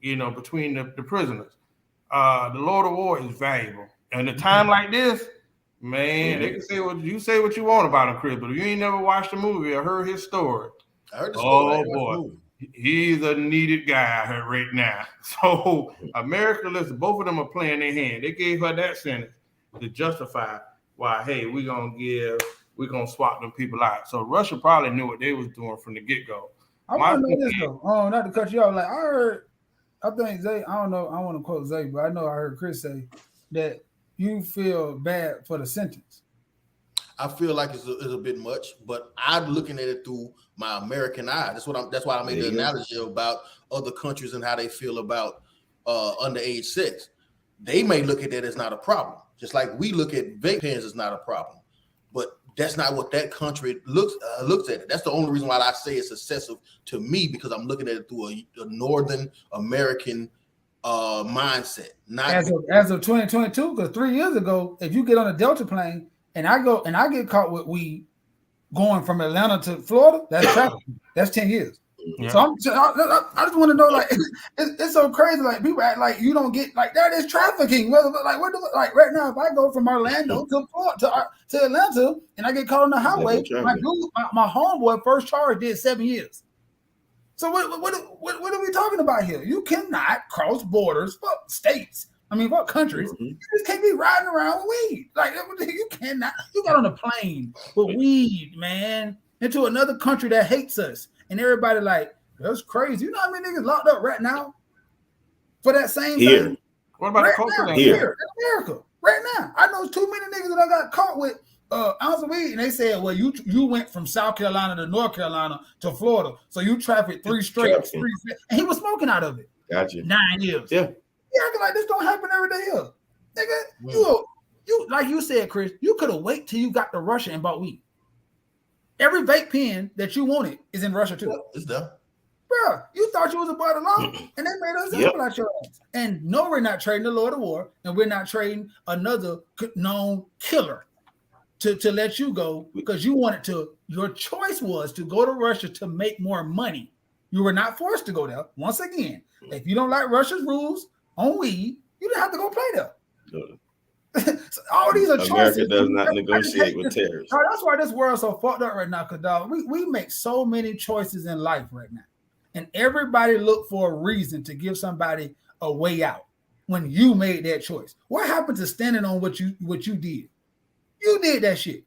between the prisoners. The Lord of War is valuable. And at a time like this, man, they can say what you want about him, Chris, but if you ain't never watched the movie or heard his story, I heard the story. Oh boy, he's a needed guy right now. So America, listen, both of them are playing their hand. They gave her that sentence to justify why, hey, we're gonna swap them people out. So Russia probably knew what they was doing from the get-go. I want to know this though. Not to cut you off. Like I think Zay, I don't know, I want to quote Zay, but I know I heard Chris say that you feel bad for the sentence. I feel like it's a bit much, but I'm looking at it through my American eye. That's why I made the analogy about other countries and how they feel about underage sex. They may look at that as not a problem, just like we look at vape pens as not a problem. But that's not what that country looks at it. That's the only reason why I say it's excessive to me, because I'm looking at it through a Northern American mindset. Not as of 2022, because 3 years ago, if you get on a Delta plane and I get caught with weed going from Atlanta to Florida, that's trafficking. That's 10 years. Yeah. So I just want to know, like, it's so crazy. Like, people act like you don't get, like, that is trafficking. Like right now, if I go from Orlando to Florida to Atlanta and I get caught on the highway, my homeboy first charge did 7 years. So what are we talking about here? You cannot cross borders, fuck states. I mean, fuck countries. Mm-hmm. You just can't be riding around with weed. Like, you cannot. You got on a plane with weed, man, into another country that hates us. And everybody like, that's crazy. You know how many niggas locked up right now for that same thing? What about the culture here in America? Right now. I know too many niggas that I got caught with ounce of weed, and they said, well, you went from South Carolina to North Carolina to Florida, so you trafficked 3 straight, and he was smoking out of it. Gotcha. 9 years. Yeah. Yeah, like this don't happen every day here. Nigga, you like you said, Chris, you could have waited till you got to Russia and bought weed. Every vape pen that you wanted is in Russia too. It's done. Bro, you thought you was above the law, and they made us example out your ass. And no, we're not trading the Lord of War, and we're not trading another known killer to let you go, because you wanted to. Your choice was to go to Russia to make more money. You were not forced to go there. Once again, if you don't like Russia's rules on weed, you don't have to go play there. So all these are choices. America does not negotiate with terrorists. That's why this world's so fucked up right now, because dog, we make so many choices in life right now, and everybody look for a reason to give somebody a way out. when you made that choice? What happened to standing on what you did? You did that shit.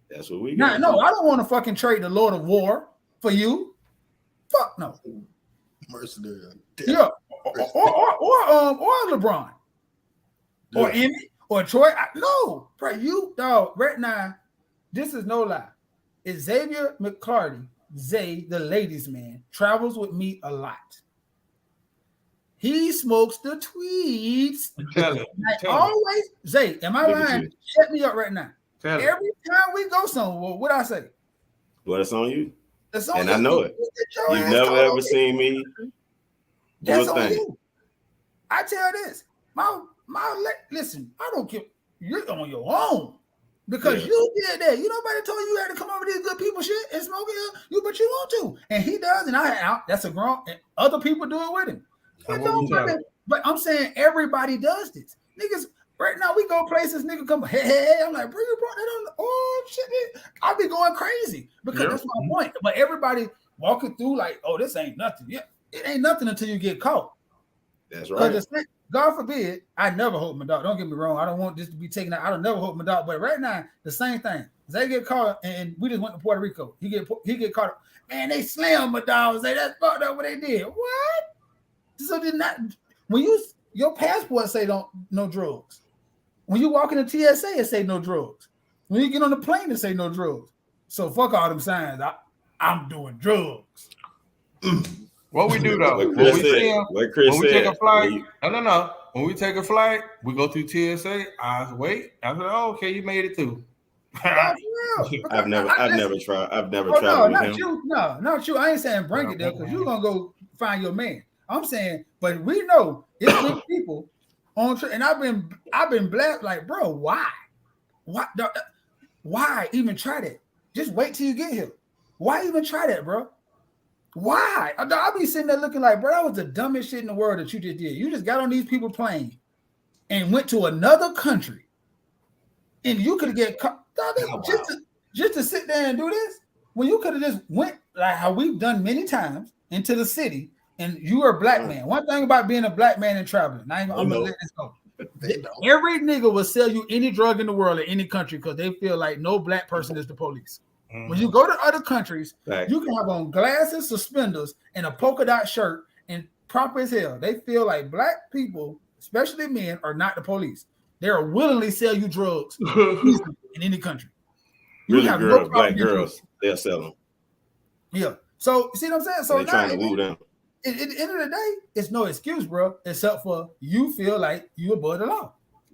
That's what we got. got. No, I don't want to fucking trade the Lord of War for you. Fuck no. Mercenary. Yeah. Or LeBron. Or Emmett. Or Troy. No. Bro, you, dog, right now, this is no lie. Xavier McCarty, Zay, the ladies' man, travels with me a lot. He smokes the tweets. Always, Zay, am I lying? Shut me up right now. Every time we go somewhere, what I say? Well, it's on you. It's on and you. I know it. You've never ever seen me do a thing. You. I tell this. Listen, I don't care. You're on your own. Because you did that. You nobody told you had to come over these good people shit and smoke it. But you want to. And he does. And that's a grown, and other people do it with him. But I'm saying everybody does this. Niggas, right now we go places, nigga come, hey, I'm like, bro, you brought that on. Oh, shit. I'll be going crazy because that's my point. But everybody walking through like, oh, this ain't nothing. Yeah, it ain't nothing until you get caught. That's right. God forbid, I never hope my dog. Don't get me wrong. I don't want this to be taken out. I don't never hope my dog. But right now, the same thing. They get caught, and we just went to Puerto Rico. He get caught. Man, they slammed my dog. Say that's fucked up what they did. What? So did not when your passport say no drugs. When you walk in the TSA, it say no drugs. When you get on the plane, it say no drugs. So fuck all them signs. I'm doing drugs. What we do though, when we take a flight, no. When we take a flight, we go through TSA. I wait. I said, "Oh, okay, you made it through." I've never tried. I've never tried. No, not you. No, not you. I ain't saying bring it there because you're gonna go find your man. I'm saying, but we know it's good people on trip, and I've been blessed. Like, bro, why even try that? Just wait till you get here. Why even try that, bro? Why? I'll be sitting there looking like, bro, that was the dumbest shit in the world that you just did. You just got on these people plane and went to another country, and you could get caught just to sit there and do this. When you could have just went like how we've done many times into the city, and you are a black man. One thing about being a black man and traveling, I'm gonna let this go. Every nigga will sell you any drug in the world in any country because they feel like no black person is the police. When you go to other countries, you can have on glasses, suspenders, and a polka dot shirt and proper as hell. They feel like black people, especially men, are not the police. They'll willingly sell you drugs in any country. Black girls, they'll sell them. Yeah. So see what I'm saying? So they're trying to woo them. At the end of the day, it's no excuse, bro, except for you feel like you're above the law.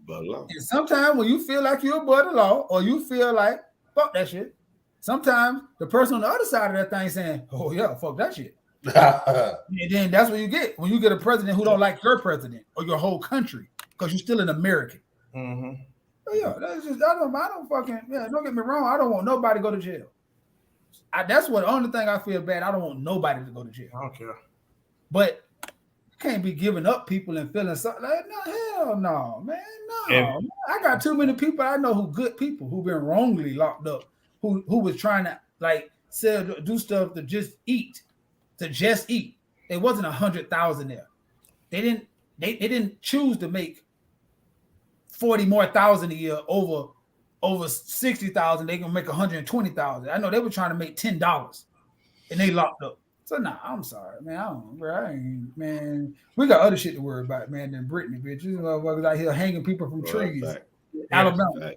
And sometimes when you feel like you're above the law, or you feel like fuck that shit. Sometimes the person on the other side of that thing saying, "Oh yeah, fuck that shit," and then that's what you get when you get a president who don't like your president or your whole country because you're still an American. Mm-hmm. So yeah, that's just I don't fucking Don't get me wrong. I don't want nobody to go to jail. That's what the only thing I feel bad. I don't want nobody to go to jail. I don't care. But you can't be giving up people and feeling something like no, hell no, man, no. Man. I got too many people I know who good people who've been wrongly locked up. Who was trying to like do stuff to just eat. There wasn't 100,000 there. They didn't choose to make 40 more thousand a year over 60,000. They can make 120,000. I know they were trying to make $10 and they locked up. So I'm sorry, man. Man, we got other shit to worry about, man, than Brittany, bitch. You motherfuckers out here hanging people from trees. Alabama.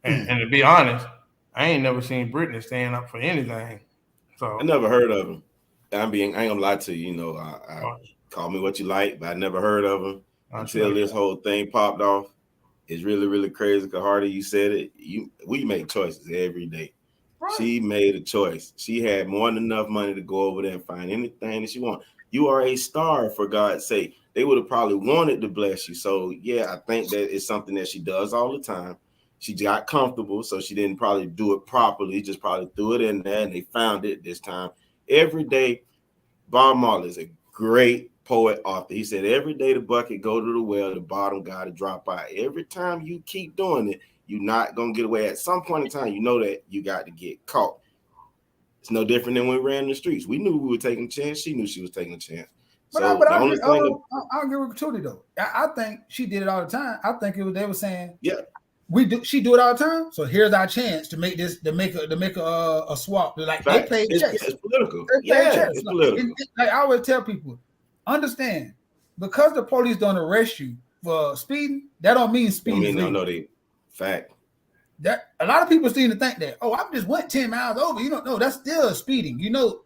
And to be honest, I ain't never seen Brittany stand up for anything. So I never heard of him. I ain't gonna lie to you. I call me what you like, but I never heard of him until this whole thing popped off. It's really, really crazy. Cause Hardy, you said it. We make choices every day. Right. She made a choice. She had more than enough money to go over there and find anything that she wanted. You are a star, for God's sake. They would have probably wanted to bless you. So yeah, I think that it's something that she does all the time. She got comfortable, so she didn't probably do it properly. Just probably threw it in there, and they found it this time. Every day, Bob Marley is a great poet author. He said, every day the bucket go to the well, the bottom got to drop out. Every time you keep doing it, you're not going to get away. At some point in time, you know that you got to get caught. It's no different than when we ran the streets. We knew we were taking a chance. She knew she was taking a chance. But So but the only thing I'll give her opportunity though. I think she did it all the time. I think they were saying, yeah, she do it all the time. So here's our chance to make a swap. Like they fact. played chess. It's political. They played chess. It's political. Like I always tell people, understand, because the police don't arrest you for speeding, that don't mean speeding. No, they fact. That a lot of people seem to think that, I just went 10 miles over. You don't know, that's still speeding. You know,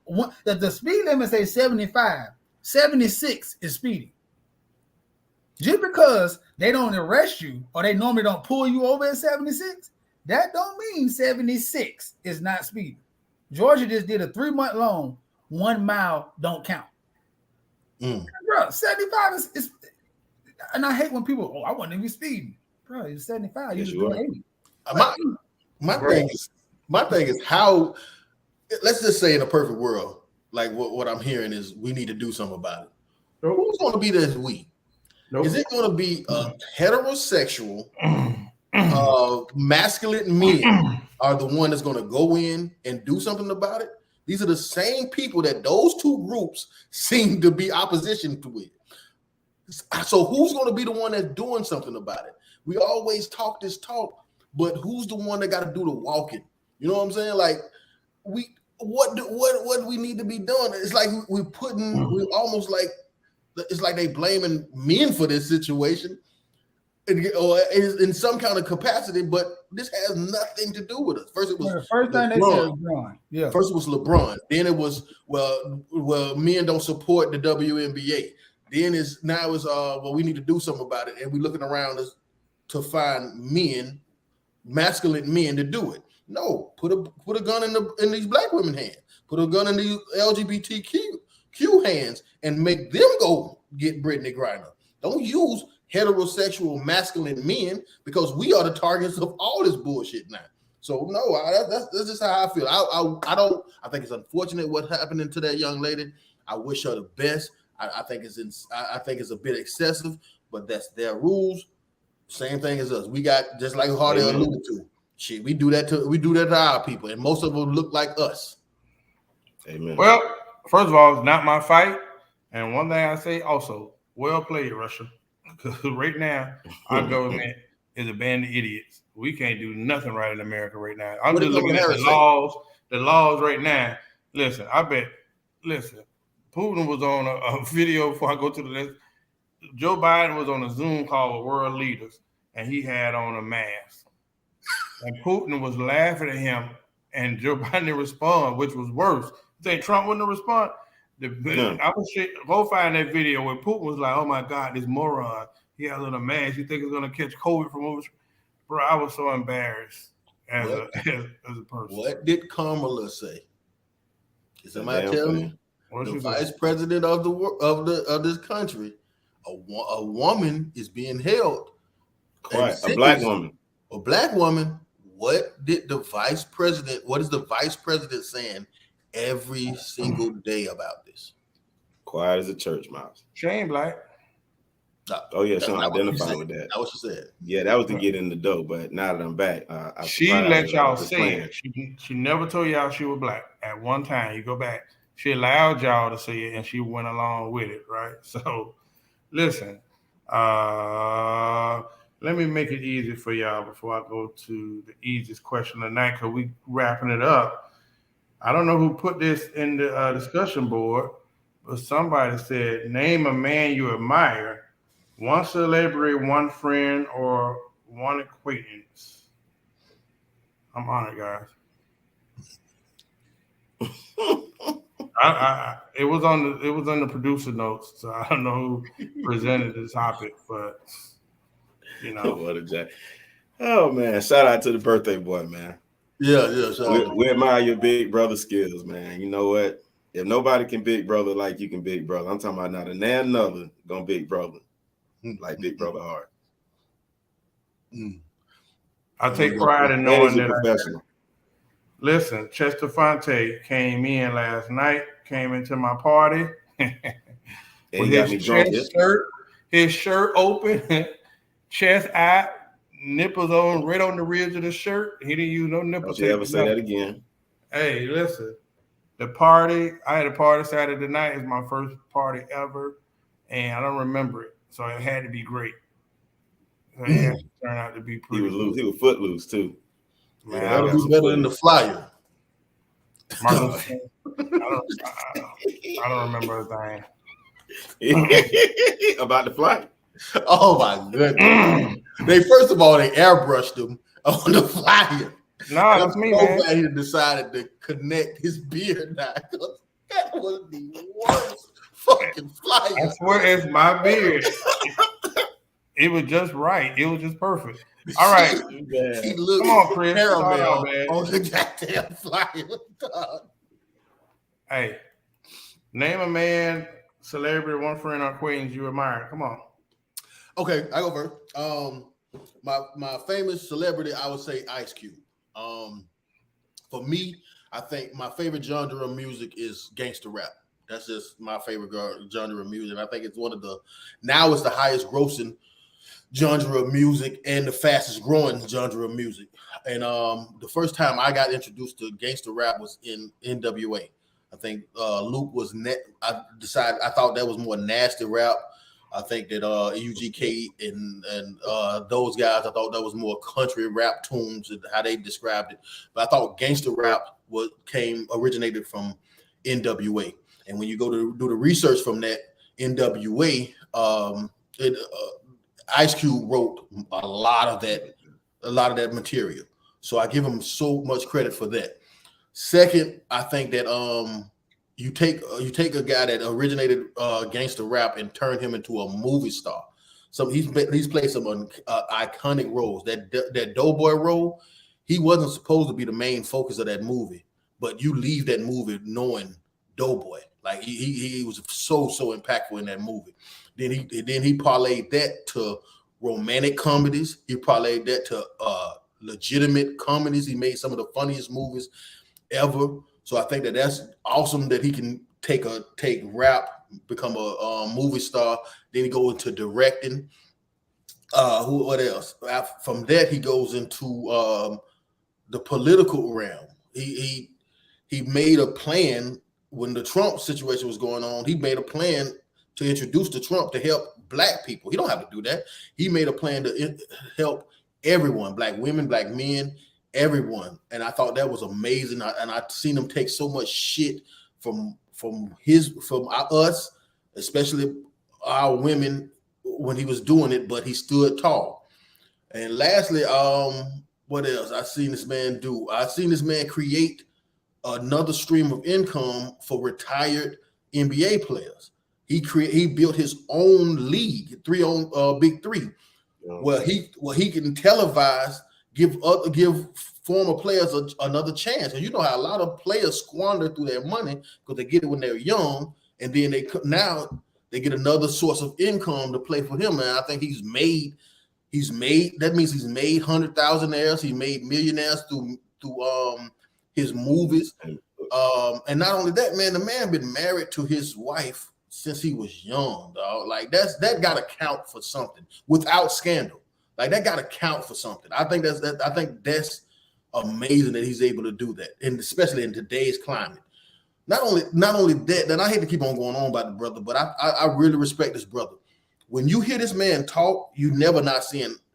the speed limit say 75, 76 is speeding. Just because they don't arrest you or they normally don't pull you over at 76, that don't mean 76 is not speeding. Georgia just did a 3-month long, 1 mile don't count. Bro, 75 is, and I hate when people, I wasn't even speeding. Bro, it's 75. Yes, You you just are. 80. My thing is how, let's just say in a perfect world, like what I'm hearing is we need to do something about it. Nope. Who's going to be this we? Nope. Is it going to be a heterosexual, masculine men are the one that's going to go in and do something about it? These are the same people that those two groups seem to be opposition to it. So who's going to be the one that's doing something about it? We always talk this talk, but who's the one that got to do the walking? You know what I'm saying? Like what do we need to be doing? It's like we almost like, it's like they blaming men for this situation, or in some kind of capacity. But this has nothing to do with us. First, it was the first thing they said was LeBron. Yeah. First, it was LeBron. Then it was well, men don't support the WNBA. Then now we need to do something about it, and we're looking around us to find men, masculine men, to do it. No, put a gun in these black women's hands. Put a gun in these LGBTQ hands and make them go get Brittany Griner. Don't use heterosexual masculine men, because we are the targets of all this bullshit now. So no, that's just how I feel. I think it's unfortunate what happened to that young lady. I wish her the best. I think it's a bit excessive, but that's their rules. Same thing as us. We got, just like Hardy alluded to, shit. We do that to our people, and most of them look like us. Amen. Well, first of all, it's not my fight. And one thing I say also, well played, Russia. Because right now, our government is a band of idiots. We can't do nothing right in America right now. I'm just looking at the laws right now. Listen, Putin was on a video before I go to the list. Joe Biden was on a Zoom call with world leaders, and he had on a mask. And Putin was laughing at him, and Joe Biden didn't respond, which was worse. You think Trump wouldn't respond? I was go find that video where Putin was like, "Oh my God, this moron! He has on a mask. You think he's gonna catch COVID from over?" Bro, I was so embarrassed as a person. What did Kamala say? Is somebody telling me? The vice president of this country, a woman is being held. A black woman. A black woman. What is the vice president saying every single day about this? Quiet as a church mouse. She ain't black. Oh yeah, she identified with that. That's what she said. Yeah, that was to get in the dough. But now that I'm back, she let y'all say it. She never told y'all she was black. At one time, you go back, she allowed y'all to say it, and she went along with it, right? So, listen. Let me make it easy for y'all before I go to the easiest question of the night, because we wrapping it up. I don't know who put this in the discussion board, but somebody said, name a man you admire, one celebrity, one friend, or one acquaintance. I'm honored, guys. It was on the producer notes, so I don't know who presented the topic, but you know. What a jack. Oh man, shout out to the birthday boy, man. Yeah. We admire your big brother skills, man. You know what? If nobody can big brother like you can big brother, I'm talking about not another gonna big brother like big brother Hart. I take pride in knowing that. Professional. Listen, Chester Fonte came in last night, came into my party with his shirt open, chest out, nipples on, right on the ribs of the shirt. He didn't use no nipples. Don't you ever say that again. Hey, listen, The party, I had a party Saturday night. It's my first party ever, and I don't remember it, so it had to be great. So it had to turn out to be He pretty. was loose. He was footloose too. Man, That'll I be better than the flyer. Martin Luther King. I don't remember a thing. About the flight. Oh my goodness! They first of all they airbrushed him on the flyer. No, that's me, man. Glad he decided to connect his beard now. That was the worst fucking flyer. I swear it's my beard. It was just right. It was just perfect. All right. He looked Come on, Chris. caramel Man. on the goddamn flyer. Hey, name a man, celebrity, one friend or acquaintance you admire. Come on. Okay, I go first. My famous celebrity, I would say Ice Cube. For me, I think my favorite genre of music is gangster rap. That's just my favorite genre of music. I think it's now it's the highest grossing genre of music and the fastest growing genre of music. And the first time I got introduced to gangster rap was in NWA. I think Luke was I thought that was more nasty rap. I think that UGK and those guys, I thought that was more country rap tunes and how they described it. But I thought gangster rap originated from NWA. And when you go to do the research from that NWA, Ice Cube wrote a lot of that material. So I give him so much credit for that. Second, I think that you take a guy that originated gangster rap and turn him into a movie star. So he's played some iconic roles. That Doughboy role, he wasn't supposed to be the main focus of that movie, but you leave that movie knowing Doughboy. Like he was so impactful in that movie. Then he parlayed that to romantic comedies. He parlayed that to legitimate comedies. He made some of the funniest movies ever. So I think that's awesome that he can take rap, become a movie star. Then he go into directing. What else? From that he goes into the political realm. He made a plan when the Trump situation was going on. He made a plan to introduce the Trump to help black people. He don't have to do that. He made a plan to help everyone, black women, black men, everyone. And I thought that was amazing. And I've seen him take so much shit from us, especially our women, when he was doing it, but he stood tall. And lastly, what else I seen this man do? I seen this man create another stream of income for retired NBA players. He built his own league, Big Three, where he can televise, give former players another chance. And you know how a lot of players squander through their money because they get it when they're young, and then they get another source of income to play for him. And I think he's made that means he's made $100,000. He made millionaires through his movies. And not only that, man, the man been married to his wife since he was young, dog. Like that gotta count for something without scandal. Like that gotta count for something. I think that's amazing that he's able to do that, and especially in today's climate. Not only that, and I hate to keep on going on about the brother, but I really respect this brother. When you hear this man talk, you never not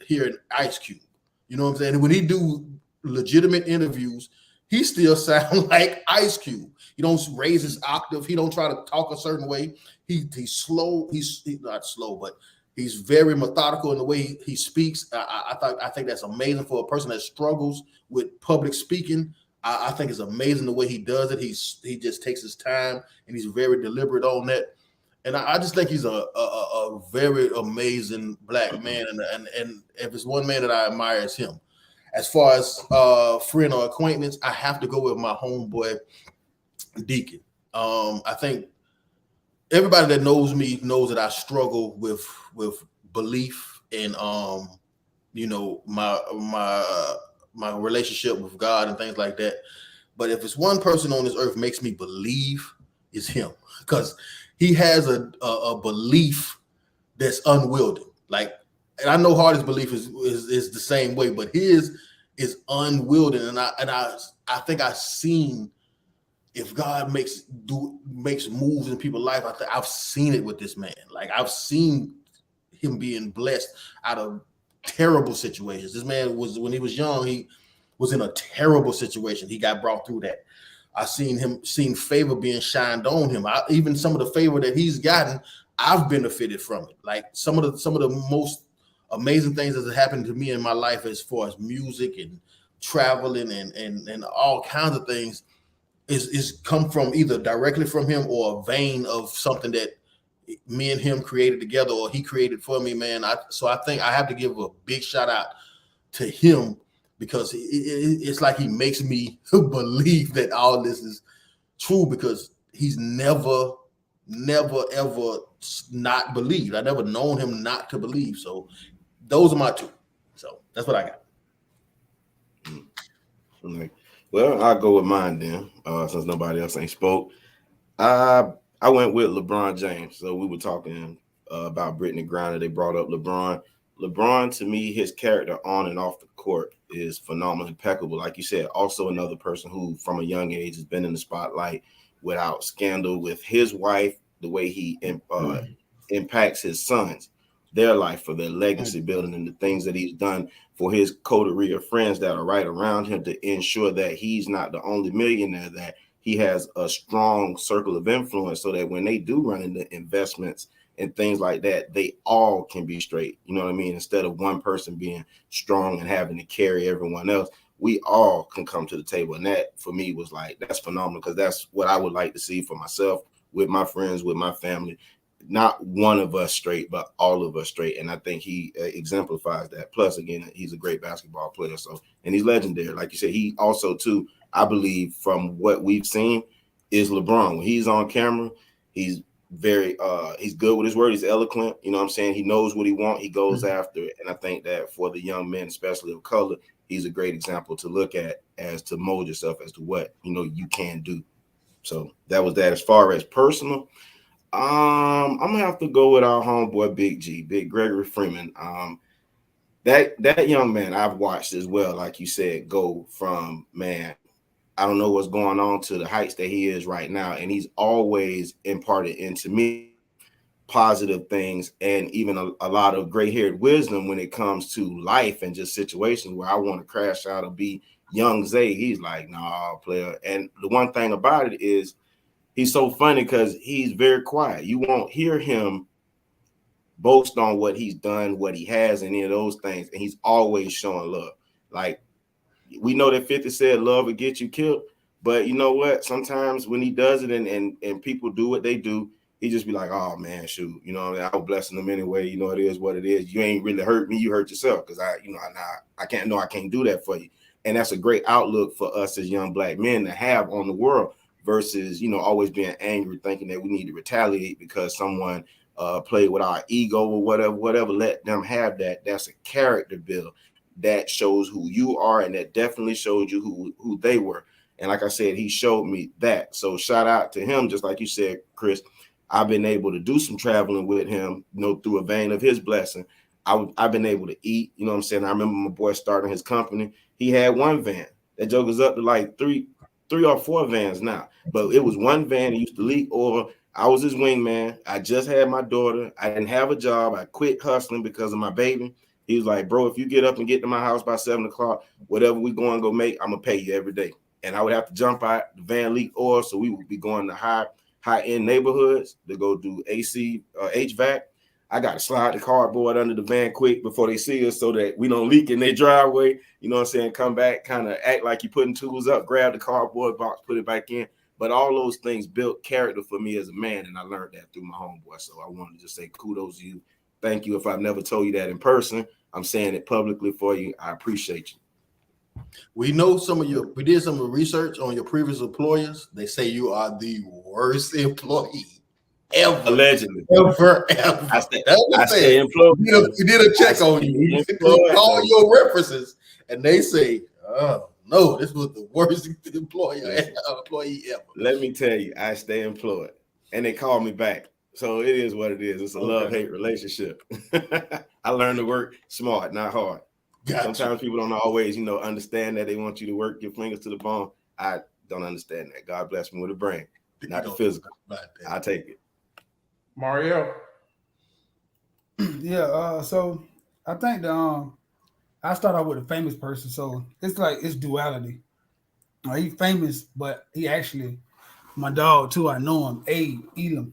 hearing Ice Cube. You know what I'm saying? And when he do legitimate interviews, he still sounds like Ice Cube. He don't raise his octave. He don't try to talk a certain way. He's slow. He's not slow, but he's very methodical in the way he speaks. I think that's amazing for a person that struggles with public speaking. I think it's amazing the way he does it. He just takes his time and he's very deliberate on that. And I just think he's a very amazing black man. And if it's one man that I admire, it's him. As far as friend or acquaintance, I have to go with my homeboy Deacon. I think everybody that knows me knows that I struggle with belief and my relationship with God and things like that. But if it's one person on this earth makes me believe, it's him, because he has a belief that's unwielding. Like, and I know Hardy's belief is the same way, but his is unwielding. And I think I've seen if God makes moves in people's life, I've seen it with this man. Like I've seen him being blessed out of terrible situations. This man was, when he was young, he was in a terrible situation. He got brought through that. I seen favor being shined on him. Even some of the favor that he's gotten, I've benefited from it. Like some of the most amazing things that have happened to me in my life as far as music and traveling and all kinds of things is come from either directly from him or a vein of something that me and him created together or he created for me, man. So I think I have to give a big shout out to him because it's like he makes me believe that all this is true because he's never ever not believed. I never known him not to believe. So those are my two. So that's what I got. Well, I'll go with mine then, since nobody else ain't spoke. I went with LeBron James. So we were talking about Brittany Griner. They brought up LeBron. LeBron, to me, his character on and off the court is phenomenal, impeccable. Like you said, also another person who, from a young age, has been in the spotlight without scandal with his wife, the way he impacts his sons, their life, for their legacy building, and the things that he's done for his coterie of friends that are right around him to ensure that he's not the only millionaire, that he has a strong circle of influence so that when they do run into investments and things like that, they all can be straight. You know what I mean? Instead of one person being strong and having to carry everyone else, we all can come to the table. And that for me was like, that's phenomenal, because that's what I would like to see for myself, with my friends, with my family. Not one of us straight, but all of us straight. And I think he exemplifies that. Plus, again, he's a great basketball player. So, and he's legendary. Like you said, he also, too, I believe from what we've seen, is LeBron. When he's on camera, he's very he's good with his word. He's eloquent. You know what I'm saying? He knows what he wants. He goes after it. And I think that for the young men, especially of color, he's a great example to look at as to mold yourself as to what, you know, you can do. So that was that. As far as personal, I'm gonna have to go with our homeboy Big Gregory Freeman. That young man I've watched as well, like you said, go from, man, I don't know what's going on, to the heights that he is right now. And he's always imparted into me positive things, and even a lot of gray-haired wisdom when it comes to life and just situations where I want to crash out or be young Zay. He's like, nah, player. And the one thing about it is he's so funny because he's very quiet. You won't hear him boast on what he's done, what he has, any of those things. And he's always showing love. Like, we know that 50 said love will get you killed, but you know what? Sometimes when he does it and people do what they do, he just be like, oh man, shoot, you know, I was blessing them anyway. You know, it is what it is. You ain't really hurt me, you hurt yourself, because I can't do that for you. And that's a great outlook for us as young black men to have on the world, versus, you know, always being angry, thinking that we need to retaliate because someone played with our ego or whatever. Let them have that. That's a character build that shows who you are, and that definitely showed you who they were. And like I said, he showed me that. So shout out to him. Just like you said, Chris, I've been able to do some traveling with him, you know, through a vein of his blessing. I've been able to eat, you know what I'm saying? I remember my boy starting his company. He had one van. That joker's up to like three or four vans now. But it was one van. He used to leak over. I was his wingman. I just had my daughter. I didn't have a job. I quit hustling because of my baby. He was like, bro, if you get up and get to my house by 7 o'clock, whatever we go and go make, I'm going to pay you every day. And I would have to jump out. The van leaked oil, so we would be going to high-end neighborhoods to go do AC, HVAC. I got to slide the cardboard under the van quick before they see us so that we don't leak in their driveway. You know what I'm saying? Come back, kind of act like you're putting tools up, grab the cardboard box, put it back in. But all those things built character for me as a man, and I learned that through my homeboy. So I wanted to just say kudos to you. Thank you. If I've never told you that in person, I'm saying it publicly for you. I appreciate you. We know we did some research on your previous employers. They say you are the worst employee ever. Allegedly. Ever. I stay employed. We did a check on you. All your references, and they say, oh, no, this was the worst employee ever. Let me tell you, I stay employed. And they call me back. So it is what it is. It's a love-hate relationship. I learned to work smart, not hard. Gotcha. Sometimes people don't always, understand that they want you to work your fingers to the bone. don't understand that. God bless me with a brain, not the physical. I take it. Mario. Yeah. So I think I start out with a famous person, so it's like it's duality. He's famous, but he actually my dog too. I know him, Abe Elam.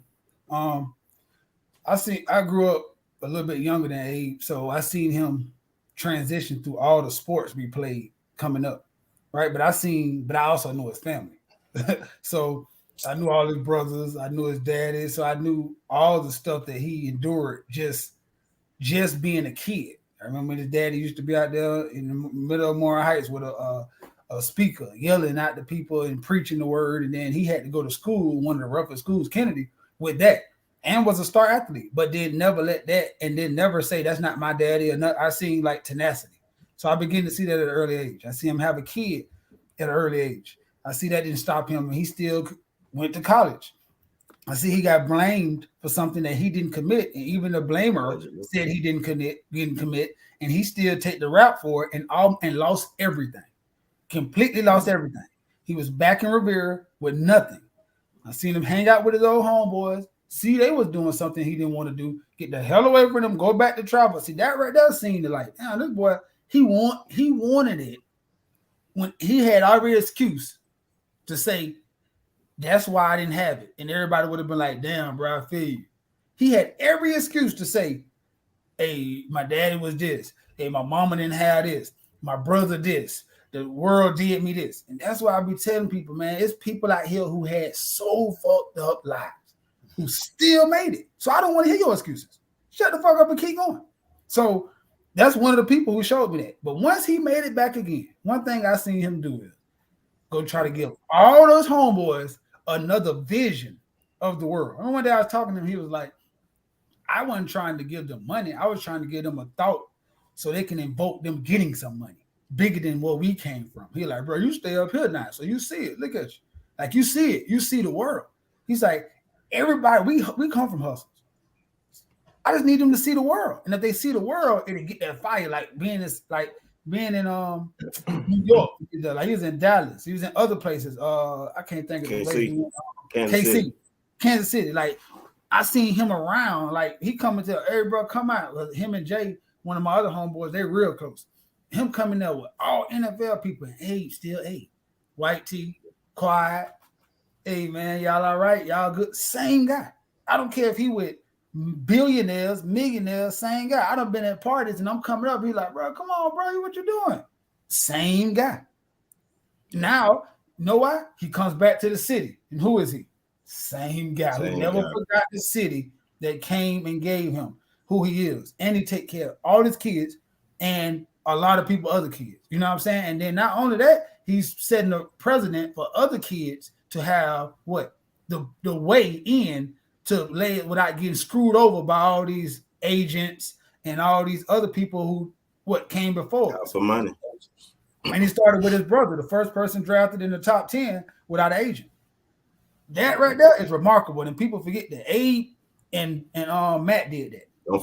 I grew up a little bit younger than Abe, so I seen him transition through all the sports we played coming up, right? But I also knew his family. So I knew all his brothers, I knew his daddy, so I knew all the stuff that he endured just being a kid. I remember his daddy used to be out there in the middle of Moore Heights with a speaker yelling at the people and preaching the word, and then he had to go to school, one of the roughest schools, Kennedy, with that, and was a star athlete, but did never let that, and then never say that's not my daddy. Or not. I seen like tenacity, so I began to see that at an early age. I see him have a kid at an early age. I see that didn't stop him, and he still went to college. I see he got blamed for something that he didn't commit, and even the blamer said he didn't commit, and he still take the rap for it and lost everything. Completely lost everything. He was back in Rivera with nothing. I seen him hang out with his old homeboys. See, they was doing something he didn't want to do. Get the hell away from them. Go back to travel. See, that right there seemed like, damn, this boy, he wanted it when he had every excuse to say, that's why I didn't have it. And everybody would have been like, damn, bro, I feel you. He had every excuse to say, hey, my daddy was this. Hey, my mama didn't have this. My brother this. The world did me this. And that's why I be telling people, man, it's people out here who had so fucked up lives who still made it. So I don't want to hear your excuses. Shut the fuck up and keep going. So that's one of the people who showed me that. But once he made it back again, one thing I seen him do is go try to give all those homeboys another vision of the world. And one day I was talking to him, he was like, I wasn't trying to give them money. I was trying to give them a thought so they can invoke them getting some money bigger than where we came from. He like, bro, you stay up here now. So you see it. Look at you. Like you see it. You see the world. He's like, everybody, we come from hustles. I just need them to see the world. And if they see the world, it'll get that fire. Like being in New York. Like he was in Dallas. He was in other places. I can't think of the place. Kansas City. Like I seen him around. Like he coming to, hey bro, come out. Him and Jay, one of my other homeboys, they're real close. Him coming there with all NFL people, and Abe still Abe. White tee, quiet. Hey man, y'all all right? Y'all good? Same guy. I don't care if he with billionaires, millionaires, same guy. I done been at parties and I'm coming up. He like, bro, come on, bro, what you doing? Same guy. Now, you know why? He comes back to the city. And who is he? Same guy who never forgot the city that came and gave him who he is. And he take care of all his kids and a lot of people, other kids. You know what I'm saying? And then not only that, he's setting a precedent for other kids to have what? The way in to lay it without getting screwed over by all these agents and all these other people who came before. For money. And he started with his brother, the first person drafted in the top 10 without an agent. That right there is remarkable. And people forget that Abe and Matt did that. Don't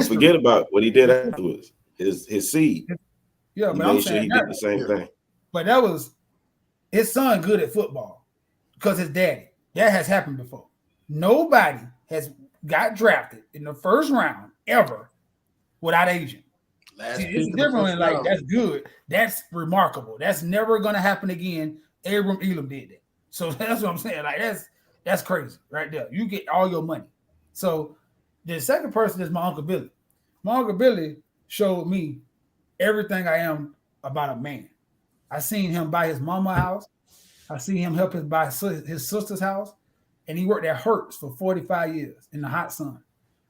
forget about what he did afterwards. His seed. Yeah, he but made sure he did the same thing. But that was his son good at football because his daddy. That has happened before. Nobody has got drafted in the first round ever without agent. It's different. Like that's good. That's remarkable. That's never gonna happen again. Abram Elam did that. So that's what I'm saying. Like that's crazy right there. You get all your money. So the second person is my Uncle Billy. My Uncle Billy showed me everything I am about a man. I seen him buy his mama's house. I seen him help buy his sister's house. And he worked at Hertz for 45 years in the hot sun.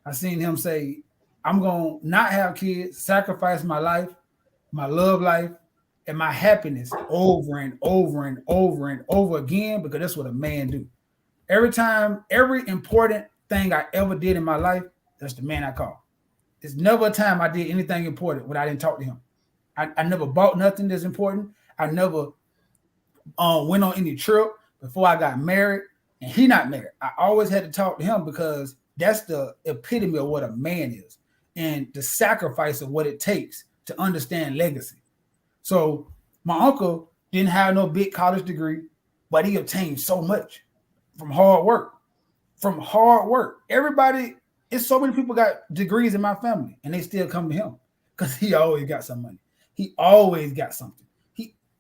I seen him say, I'm going to not have kids, sacrifice my life, my love life, and my happiness over and over and over and over again, because that's what a man do. Every important thing I ever did in my life, that's the man I call. There's never a time I did anything important when I didn't talk to him. I never bought nothing that's important. I never went on any trip before I got married, and he not married. I always had to talk to him because that's the epitome of what a man is and the sacrifice of what it takes to understand legacy. So my uncle didn't have no big college degree. but he obtained so much from hard work. From hard work. Everybody, it's so many people got degrees in my family, and they still come to him because he always got some money. He always got something.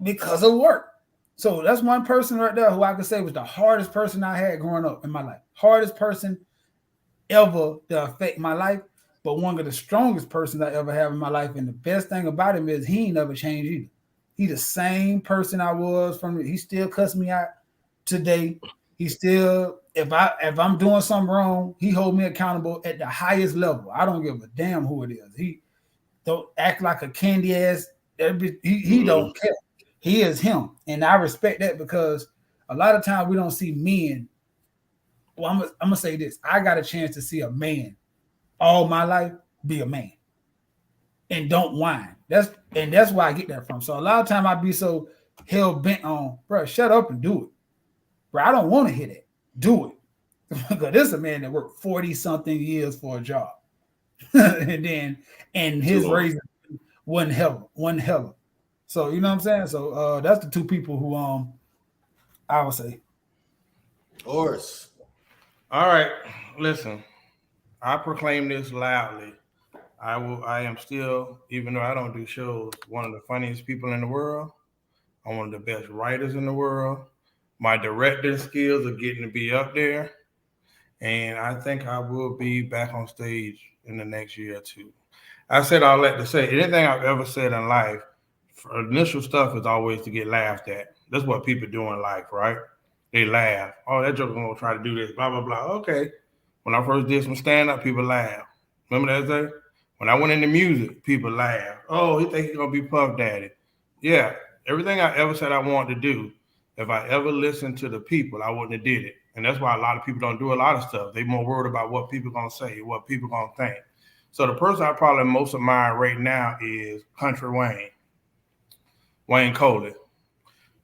Because of work. So that's one person right there who I could say was the hardest person I had growing up in my life. Hardest person ever to affect my life, but one of the strongest persons I ever have in my life. And the best thing about him is he ain't never changed either. He the same person I was he still cuss me out today. He still, if I'm doing something wrong, he hold me accountable at the highest level. I don't give a damn who it is. He don't act like a candy ass. He don't care. He is him. And I respect that because a lot of times we don't see men. Well, I'm gonna say this. I got a chance to see a man all my life be a man and don't whine. That's why I get that from. So a lot of time I be so hell bent on, bro, shut up and do it. Bro, I don't want to hear that. Do it. Because this is a man that worked 40-something years for a job. and his raise wasn't hella. So you know what I'm saying? So that's the two people who I would say. Horace. All right, listen. I proclaim this loudly. I am still, even though I don't do shows, one of the funniest people in the world. I'm one of the best writers in the world. My directing skills are getting to be up there. And I think I will be back on stage in the next year or two. I said all that to say anything I've ever said in life, initial stuff is always to get laughed at. That's what people do in life, right? They laugh. Oh, that joker's gonna try to do this, blah, blah, blah. Okay. When I first did some stand-up, people laugh. Remember that day? When I went into music, people laugh. Oh, he think he's gonna be Puff Daddy. Yeah. Everything I ever said I wanted to do, if I ever listened to the people, I wouldn't have did it. And that's why a lot of people don't do a lot of stuff. They more worried about what people gonna say, what people gonna think. So the person I probably most admire right now is Country Wayne Coley.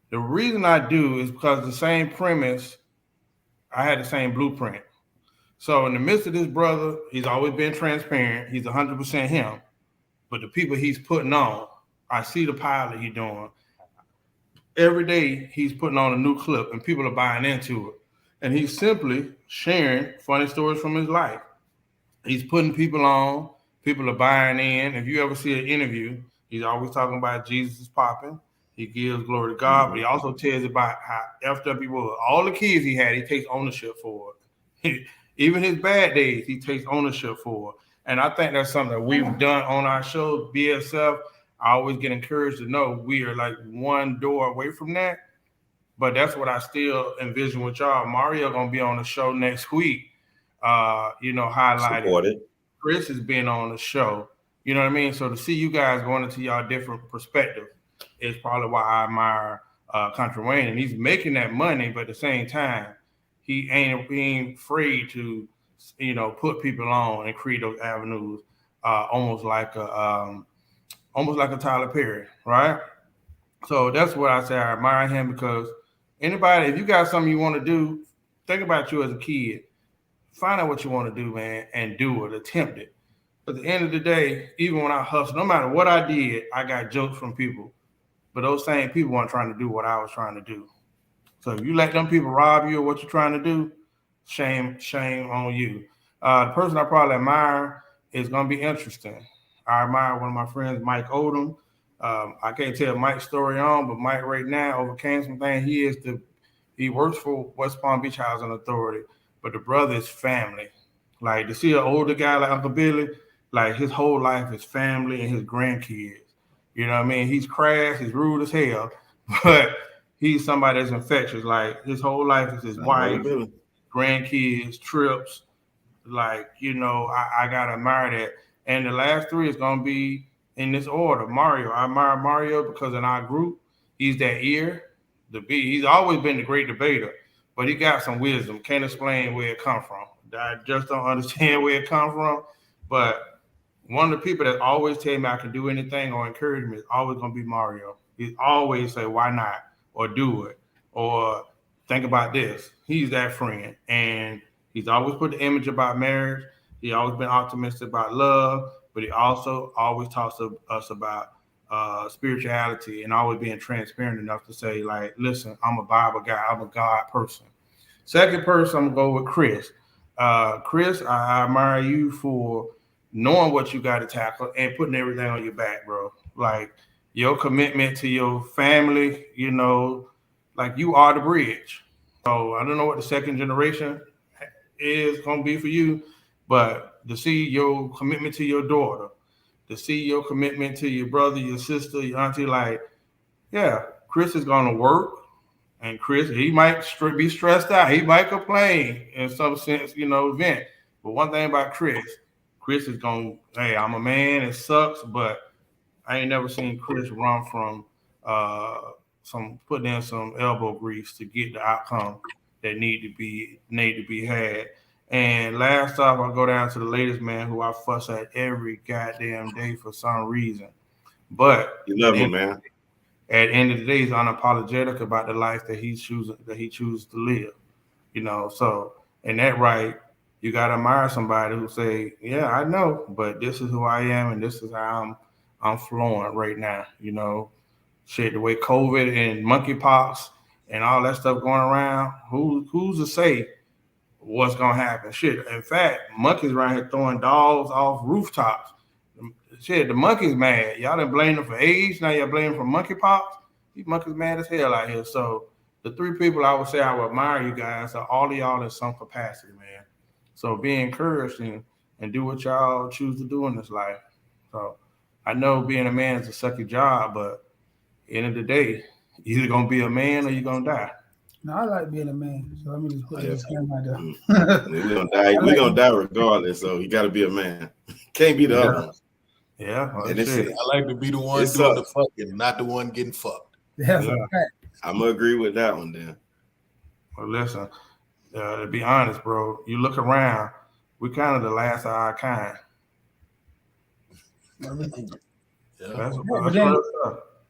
The reason I do is because the same premise, I had the same blueprint. So in the midst of this brother, he's always been transparent. He's 100% him. But the people he's putting on, I see the pilot he's doing. Every day he's putting on a new clip and people are buying into it. And he's simply sharing funny stories from his life. He's putting people on. People are buying in. If you ever see an interview, he's always talking about Jesus is popping. He gives glory to God, but he also tells about how effed up he was. All the kids he had, he takes ownership for it. Even his bad days, he takes ownership for it. And I think that's something that we've done on our show, BSF. I always get encouraged to know we are like one door away from that. But that's what I still envision with y'all. Mario gonna be on the show next week. Highlighted. Supported. Chris has been on the show. You know what I mean? So to see you guys going into y'all different perspective is probably why I admire Country Wayne. And he's making that money, but at the same time, he ain't being afraid to, put people on and create those avenues, almost like a Tyler Perry, right? So that's what I say. I admire him because anybody, if you got something you want to do, think about you as a kid. Find out what you want to do, man, and do it. Attempt it. At the end of the day, even when I hustle, no matter what I did, I got jokes from people. But those same people weren't trying to do what I was trying to do. So if you let them people rob you of what you're trying to do, shame on you. The person I probably admire is going to be interesting. I admire one of my friends, Mike Odom. I can't tell Mike's story on, but Mike right now overcame some things. He works for West Palm Beach Housing Authority, but the brother is family. Like to see an older guy like Uncle Billy, like his whole life is family and his grandkids. You know what I mean? He's crass, he's rude as hell, but he's somebody that's infectious. Like his whole life is his wife, grandkids, trips. Like, I gotta admire that. And the last three is gonna be in this order. Mario. I admire Mario because in our group, he's that ear, the beat. He's always been the great debater, but he got some wisdom. Can't explain where it come from. I just don't understand where it come from. But one of the people that always tell me I can do anything or encourage me is always gonna be Mario. He always say, why not? Or do it. Or think about this. He's that friend. And he's always put the image about marriage. He always been optimistic about love, but he also always talks to us about spirituality and always being transparent enough to say, like, listen, I'm a Bible guy, I'm a God person. Second person, I'm gonna go with Chris. Chris, I admire you for knowing what you got to tackle and putting everything on your back, bro. Like your commitment to your family, like you are the bridge. So I don't know what the second generation is gonna be for you, but to see your commitment to your daughter, to see your commitment to your brother, your sister, your auntie, like, yeah, Chris is gonna work. And Chris, he might be stressed out. He might complain in some sense, event. But one thing about Chris is going, hey, I'm a man. It sucks, but I ain't never seen Chris run from putting in some elbow grease to get the outcome that need to be had. And last off, I'll go down to the latest man who I fuss at every goddamn day for some reason. But you love him, man. At the end of the day, he's unapologetic about the life that he chooses to live. So in that right, you gotta admire somebody who say, yeah, I know, but this is who I am and this is how I'm flowing right now. Shit, the way COVID and monkeypox and all that stuff going around, who's to say what's gonna happen? Shit, in fact, monkeys around here throwing dogs off rooftops. Shit, the monkeys mad. Y'all done blame them for AIDS. Now y'all blame them for monkeypox. These monkeys mad as hell out here. So the three people I would say I would admire you guys are all of y'all in some capacity, man. So be encouraged and do what y'all choose to do in this life. So I know being a man is a sucky job, but at the end of the day, you're either gonna be a man or you're gonna die. No, I like being a man. So let me just put this right there. We're gonna die. We're gonna die regardless. So you got to be a man. Can't be the other ones. Yeah, and I like to be the one doing the fucking, not the one getting fucked. Yeah. I'm gonna agree with that one then. Well, listen, to be honest, bro, you look around, we kind of the last of our kind.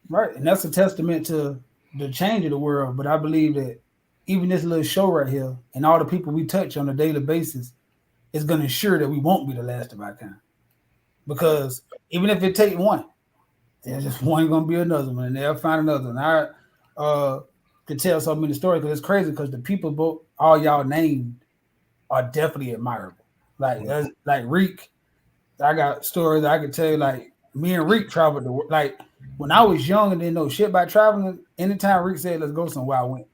Right, and that's a testament to the change of the world. But I believe that even this little show right here and all the people we touch on a daily basis is going to ensure that we won't be the last of our kind. Because even if it take one, there's just one going to be another one, and they'll find another one. I could tell so many stories because it's crazy because the people all y'all named are definitely admirable. Like Reek, I got stories I could tell you. Like me and Reek traveled the world. Like when I was young and didn't know shit about traveling, anytime Reek said let's go somewhere, I went,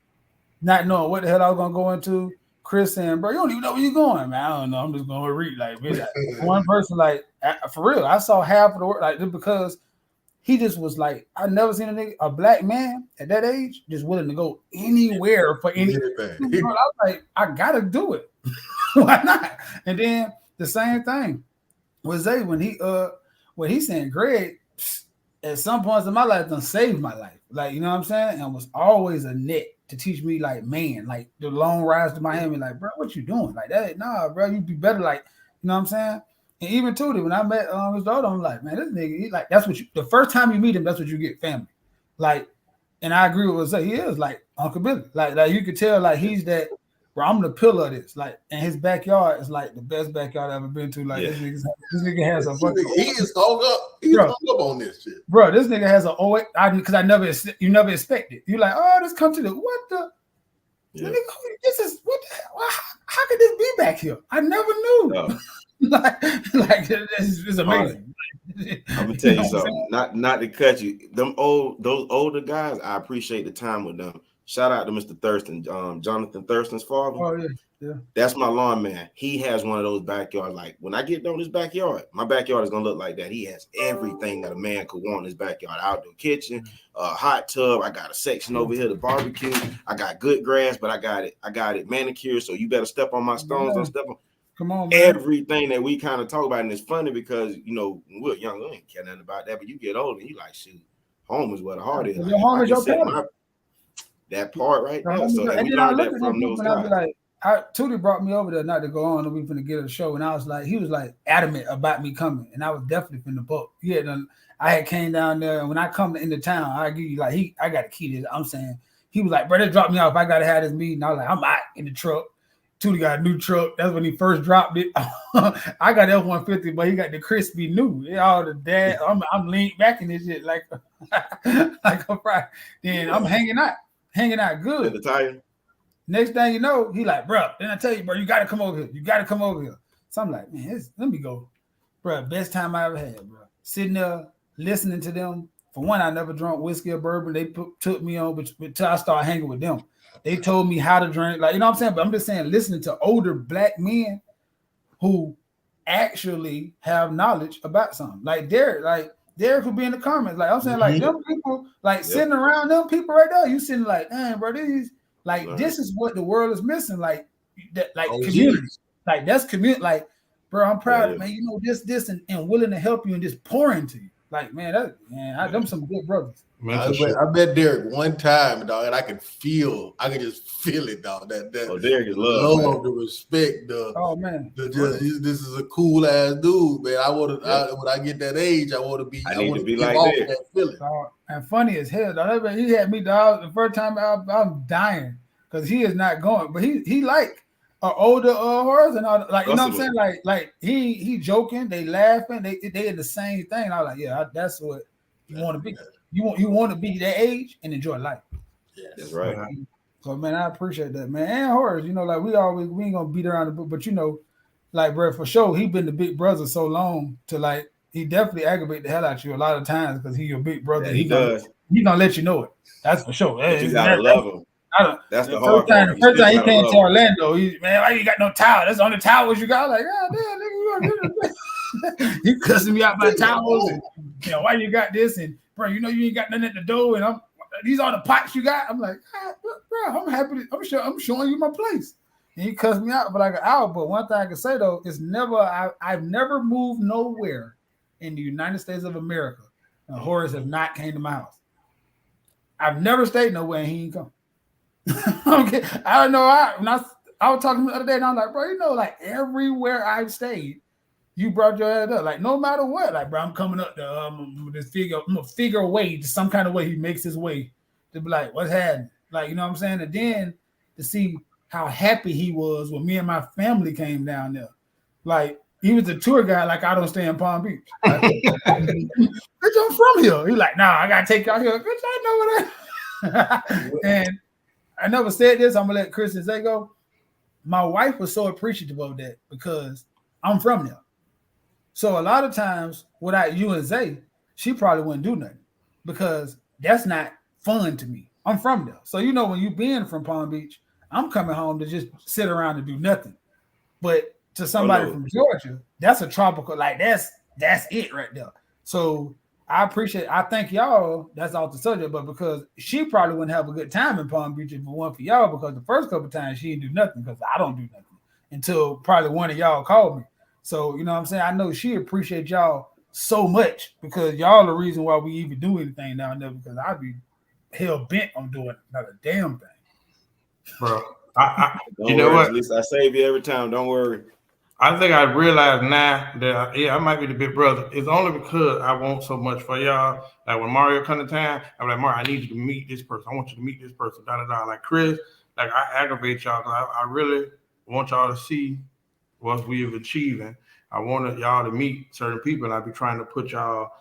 not knowing what the hell I was gonna go into. Chris saying, bro, you don't even know where you're going, man. I don't know. I'm just going to read. Like, one person, like, for real, I saw half of the work, like, just because he just was like, I never seen a black man at that age just willing to go anywhere for anything. I was like, I gotta do it. Why not? And then the same thing with Zay when he saying Greg at some points in my life done saved my life. Like, you know what I'm saying? And was always a net to teach me, like, man, like the long rides to Miami, like, bro, what you doing? Like that, nah, bro, you be better, like, you know what I'm saying? And even Tootie, when I met his daughter, I'm like, man, this nigga, he, like, that's what you, the first time you meet him, that's what you get, family. Like, and I agree with what Zay, he is like Uncle Billy. Like you could tell, like, he's that, bro, I'm the pillar of this. Like, and his backyard is like the best backyard I've ever been to. Like, this nigga has a fucking. He is hung up. He's hung up on this shit, bro. This nigga has because you never expect it. You're like, oh, this come to the what the. Yeah. Nigga, this is what the hell? How could this be back here? I never knew. No. like it's amazing. I'm gonna tell you something. Not to cut you. Those older guys, I appreciate the time with them. Shout out to Mr. Thurston, Jonathan Thurston's father. Oh yeah. That's my lawn man. He has one of those backyards. Like when I get on his backyard, my backyard is gonna look like that. He has everything that a man could want in his backyard: outdoor kitchen, hot tub. I got a section over here to barbecue. I got good grass, but I got it manicured. So you better step on my stones. Don't step on. Come on, man. Everything that we kind of talk about, and it's funny because when we're young, we ain't care nothing about that. But you get older, and you like, shoot, home is where the heart is. Your home is your part. That part right there. So and we learned that from those guys. Tootie brought me over there not to go on, and we finna get a show, and he was like adamant about me coming, and I was definitely finna book. I had came down there, and when I come into town, I give you like I got a key to it. I'm saying he was like, brother, drop me off. I gotta have this meeting. I was like, I'm out in the truck. Tootie got a new truck. That's when he first dropped it. I got F-150, but he got the crispy new. All the dad. I'm leaned back in this shit like a fry. Then I'm hanging out good. The tire. Next thing you know, he like, bro. Then I tell you, bro, you got to come over here. You got to come over here. So I'm like, man, let me go, bro. Best time I ever had, bro. Sitting there listening to them. For one, I never drank whiskey or bourbon. They took me on, but until I started hanging with them. They told me how to drink, like, you know what I'm saying? But I'm just saying, listening to older black men who actually have knowledge about something. Like Derek would be in the comments. Like, I'm saying, like, them people, like, sitting around them people right there, you sitting like, damn, bro, this is what the world is missing. Like, that, like, community. Like, that's community. Like, bro, I'm proud of, man, you know, this, and willing to help you and just pour into you. Like, man, them some good brothers. I met Derek one time, dog, and I could just feel it, dog. That Derek is love, the respect, this is a cool ass dude, man. When I get that age, I want to be like that feeling. And funny as hell, dog. He had me, dog. The first time I'm dying because he is not going, but he like older horse and all, like, you know what I'm saying, like he joking, they laughing, they did the same thing. I was like, yeah, that's what you want to be. You want to be that age and enjoy life. Yes. That's right. So, man, I appreciate that, man. And Horace, you know, like we ain't gonna beat around the bush, but you know, like, bro, for sure, he been the big brother so long to, like, he definitely aggravate the hell out of you a lot of times because he your big brother. Yeah, he gonna let you know it. That's for sure. But you gotta love him. That's the hard part. The first time he came to Orlando, man, why you got no towel? That's the only towels you got. Like, damn, nigga, you cussing me out by towels. And, you know, why you got this? And, bro, you know you ain't got nothing at the door, and these are the pots you got. I'm like, bro, I'm happy. I'm showing you my place. And he cussed me out for like an hour. But one thing I can say though is I've never moved nowhere in the United States of America, and Horace have not came to my house. I've never stayed nowhere, and he ain't come. Okay, I don't know. I was talking to him the other day, and I'm like, bro, you know, like everywhere I've stayed, you brought your head up. Like, no matter what, like, bro, I'm coming up to this figure. I'm gonna figure a way, to some kind of way he makes his way to be like, what's happening? Like, you know what I'm saying? And then to see how happy he was when me and my family came down there. Like, he was a tour guide, like, I don't stay in Palm Beach. Like, bitch, I'm from here. He's like, nah, I gotta take y'all here. Bitch, I know what And I never said this. I'm gonna let Chris and Zay go. My wife was so appreciative of that because I'm from there. So a lot of times without you and Zay, she probably wouldn't do nothing because that's not fun to me. I'm from there. So, you know, when you being from Palm Beach, I'm coming home to just sit around and do nothing. But to somebody from Georgia, that's a tropical, like that's it right there. So I thank y'all, that's off the subject, but because she probably wouldn't have a good time in Palm Beach if it weren't for y'all, because the first couple of times she didn't do nothing because I don't do nothing until probably one of y'all called me. So, you know what I'm saying? I know she appreciates y'all so much because y'all the reason why we even do anything down there, because I'd be hell bent on doing not a damn thing. Bro, you know what? At least I save you every time. Don't worry. I think I realize now that I might be the big brother. It's only because I want so much for y'all. Like when Mario come to town, I'm like, Mario, I need you to meet this person. I want you to meet this person. Da da da. Like Chris, like I aggravate y'all because I really want y'all to see what we have achieving. I wanted y'all to meet certain people, and I be trying to put y'all,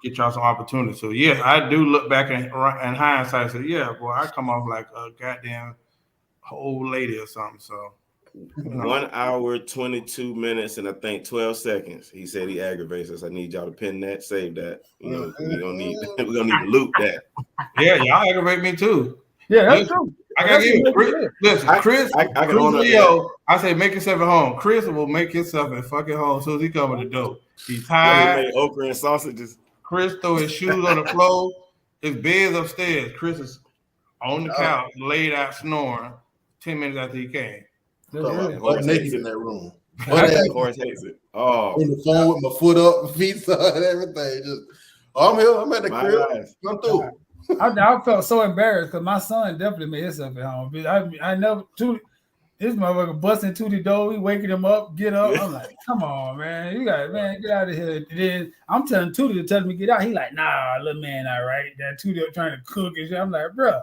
get y'all some opportunities. So yeah, I do look back in hindsight and say, yeah, boy, I come off like a goddamn old lady or something. So. 1 hour, 22 minutes, and I think 12 seconds. He said he aggravates us. I need y'all to pin that, save that. You know, we're gonna need to loop that. Yeah, y'all aggravate me too. Yeah, that's true. I gotta give you Chris. I can own Leo. I say make yourself at home. Chris will make himself at fucking home as soon as he come in the door. He's tired. He made okra and sausages. Chris throw his shoes on the floor. His bed's upstairs. Chris is on the couch, laid out snoring. 10 minutes after he came. Butt naked in that room. Horace hates it. Oh, on the phone with my foot up, feet up, and everything. Just, I'm here. I'm at the crib. Come through. I felt so embarrassed because my son definitely made himself at home. I never this motherfucker busting to the door. We waking him up, get up. I'm like, come on, man. Get out of here. And then I'm telling Tootie to tell me to get out. He like, nah, little man, all right. That Tootie trying to cook and shit. I'm like, bro,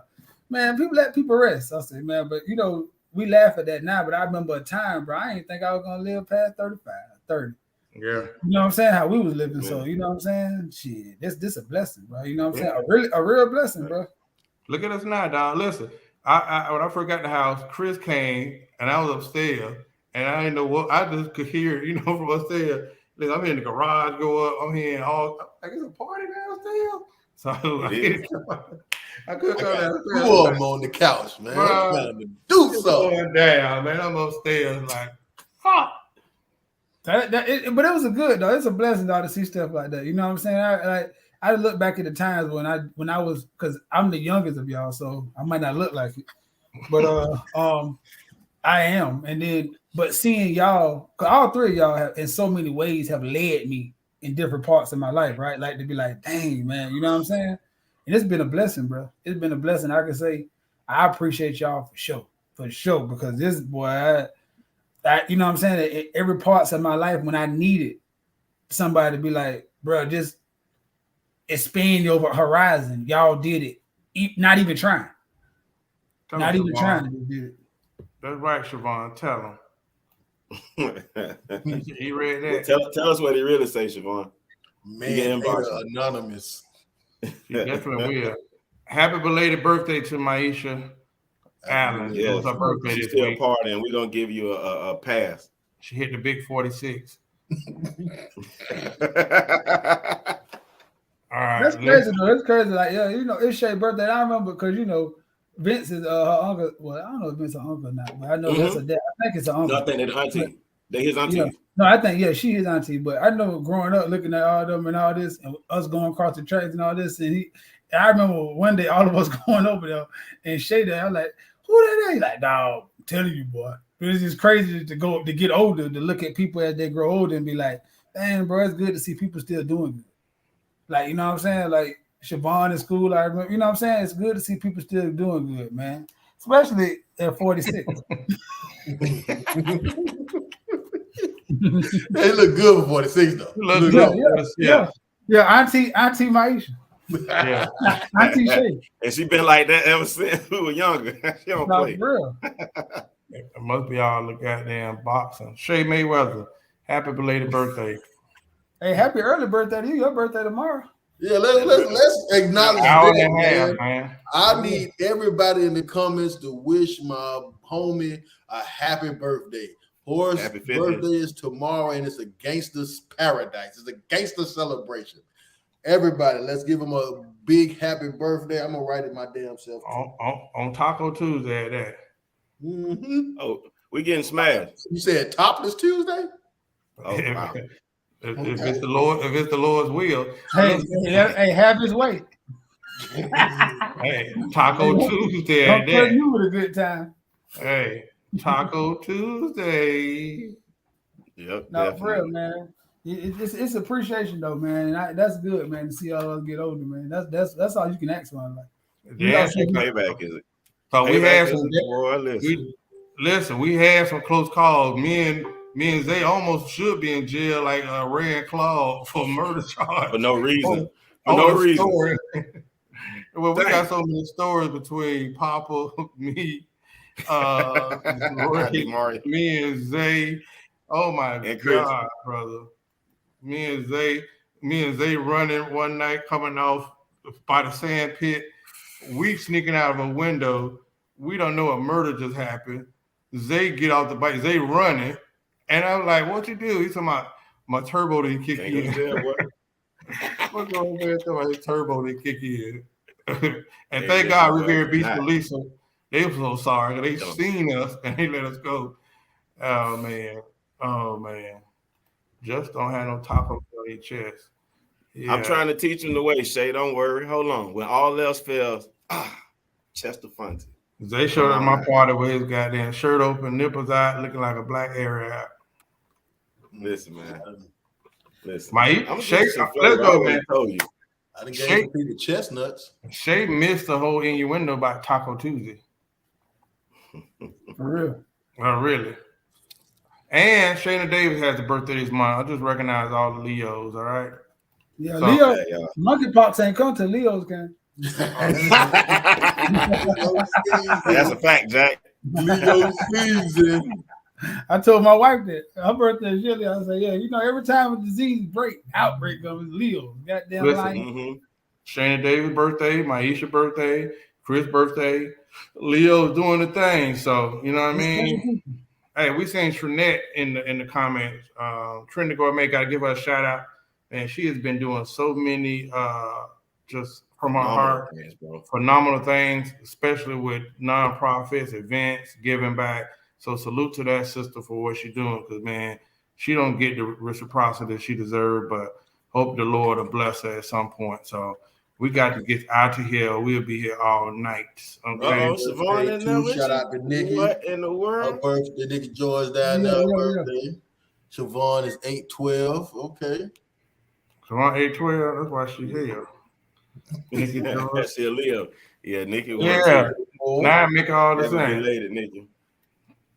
man, let people rest. I said, man, but you know, we laugh at that now, but I remember a time, bro. I didn't think I was gonna live past 35, 30. Yeah. You know what I'm saying? How we was living. Yeah. So you know what I'm saying? Shit, this a blessing, bro. You know what I'm saying? A real blessing, bro. Look at us now, dog. Listen, I when I first got in the house, Chris came and I was upstairs and I didn't know what I just could hear, from upstairs. Look, I'm in the garage go up. I'm hearing all like it's a party downstairs. So I couldn't go downstairs. Two of them on the couch, man. I'm trying to do something. Going down, man. I'm upstairs like fuck. But it was a good though. It's a blessing though to see stuff like that. You know what I'm saying? I look back at the times when I was, because I'm the youngest of y'all, so I might not look like it, but I am. And then, but seeing y'all, because all three of y'all have in so many ways have led me in different parts of my life, right? Like to be like, dang man, you know what I'm saying? And it's been a blessing, bro. It's been a blessing. I can say I appreciate y'all for sure, because this boy. You know what I'm saying? At every parts of my life when I needed somebody to be like, bro, just expand your horizon. Y'all did it. Not even trying. Not even trying to do it. That's right, Siobhan. Tell him. He read that. Tell us what he really say, Siobhan. Man, anonymous. She definitely will. Happy belated birthday to Maisha Allen. Yeah, it was her birthday she's this still week. partying. We're gonna give you a pass. She hit the big 46. All right. That's crazy though. It's crazy. Like, yeah, it's Shay's birthday. I remember because Vince is her uncle. Well, I don't know if Vince is her uncle or not, but I know that's a dad. I think it's her uncle. No, I think they're auntie. They his auntie. Yeah. No, I think she his auntie. But I know growing up looking at all them and all this, and us going across the tracks and all this, and I remember one day all of us going over there and Shay there. I was like, who that is? Like, dog, I'm telling you, boy. But it's just crazy to get older, to look at people as they grow older and be like, dang, bro, it's good to see people still doing good. Like, you know what I'm saying? Like Siobhan in school, I remember, you know what I'm saying? It's good to see people still doing good, man. Especially at 46. They look good for 46 though. Look good. Yeah, Auntie Maisha. Yeah. Auntie Shay. And she been like that ever since we were younger. She don't play. For real. It must be all the goddamn boxing. Shay Mayweather, happy belated birthday. Hey, happy early birthday to you. Your birthday tomorrow. Yeah, let's acknowledge that, man. I need everybody in the comments to wish my homie a happy birthday. Horace's birthday is tomorrow, and it's a gangster's paradise. It's a gangster celebration. Everybody, let's give him a big happy birthday. I'm gonna write it my damn self. On Taco Tuesday at that. Mm-hmm. Oh, we getting smashed. You said Topless Tuesday? Oh, wow. If it's the Lord's will. Hey, have his way. Hey, Taco Tuesday. Don't tell you with a good time. Hey, Taco Tuesday. Yep. No, for real, man. It's appreciation though, man. And that's good, man. To see all of us get older, man. That's all you can ask for in life. Yeah, payback is it? So we had some. Listen. We had some close calls. Me and Zay almost should be in jail like Ray and Claude for murder charge. For no reason. Well, we got so many stories between Papa, me, Ray, me and Zay. Oh my God, brother. Me and Zay running one night, coming off by the sand pit. We sneaking out of a window. We don't know a murder just happened. Zay get off the bike. Zay running. And I'm like, what you do? He's talking about my turbo didn't kick in. What's going on there? His turbo didn't kick in. And thank God Revere Beach Police, they were so sorry. They seen us and they let us go. Oh, man. Just don't have no top on your chest. Yeah. I'm trying to teach him the way, Shay. Don't worry. Hold on. When all else fails, Chester Fonte. Zay showed up my party with his goddamn shirt open, nipples out, looking like a black area. Listen, man. Listen. Let's go, man. I done gave people chestnuts. Shay missed the whole innuendo about Taco Tuesday. For real. Really. And Shayna Davis has a birthday this month. I just recognize all the Leos, all right? Yeah, so, Leo. Monkeypox ain't come to Leo's game. That's a fact, Jack. Leo season. I told my wife that her birthday is yearly. I said, yeah, you know, every time a disease outbreak comes, Leo. Goddamn Listen, line. Shana Davis' birthday, Maisha's birthday, Chris' birthday. Leo's doing the thing. So, you know what I mean? Hey, we seen Trinette in the comments. Trinity Gourmet, got to give her a shout out. And she has been doing so many just from her heart, phenomenal things, especially with nonprofits, events, giving back. So salute to that sister for what she's doing, because man, she don't get the reciprocity she deserves, but hope the Lord will bless her at some point. So we got to get out of here. We'll be here all night. Okay. Siobhan in there. Shout out to Nikki. What in the world? Her birthday, Nikki George down there. Her birthday. Siobhan is 8/12. Okay. Siobhan 8/12. That's why she's here. Nikki George. That's your Leo. Yeah, Nikki. Yeah. Now I make all the same. Related, Nikki.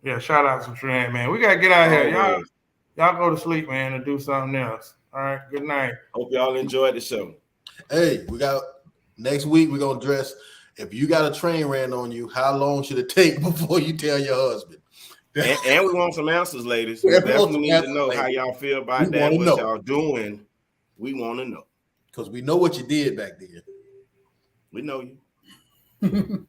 Yeah, shout out to Trent, man. We gotta get out here. Y'all go to sleep, man, and do something else. All right, good night. Hope y'all enjoyed the show. Hey, we got next week. We're gonna address if you got a train ran on you, how long should it take before you tell your husband? And we want some answers, ladies. We definitely need to know how y'all feel about that. What y'all doing? We want to know. Because we know what you did back then. We know you.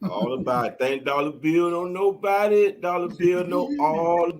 All about it. Thank Dollar Bill, don't nobody. Dollar Bill know all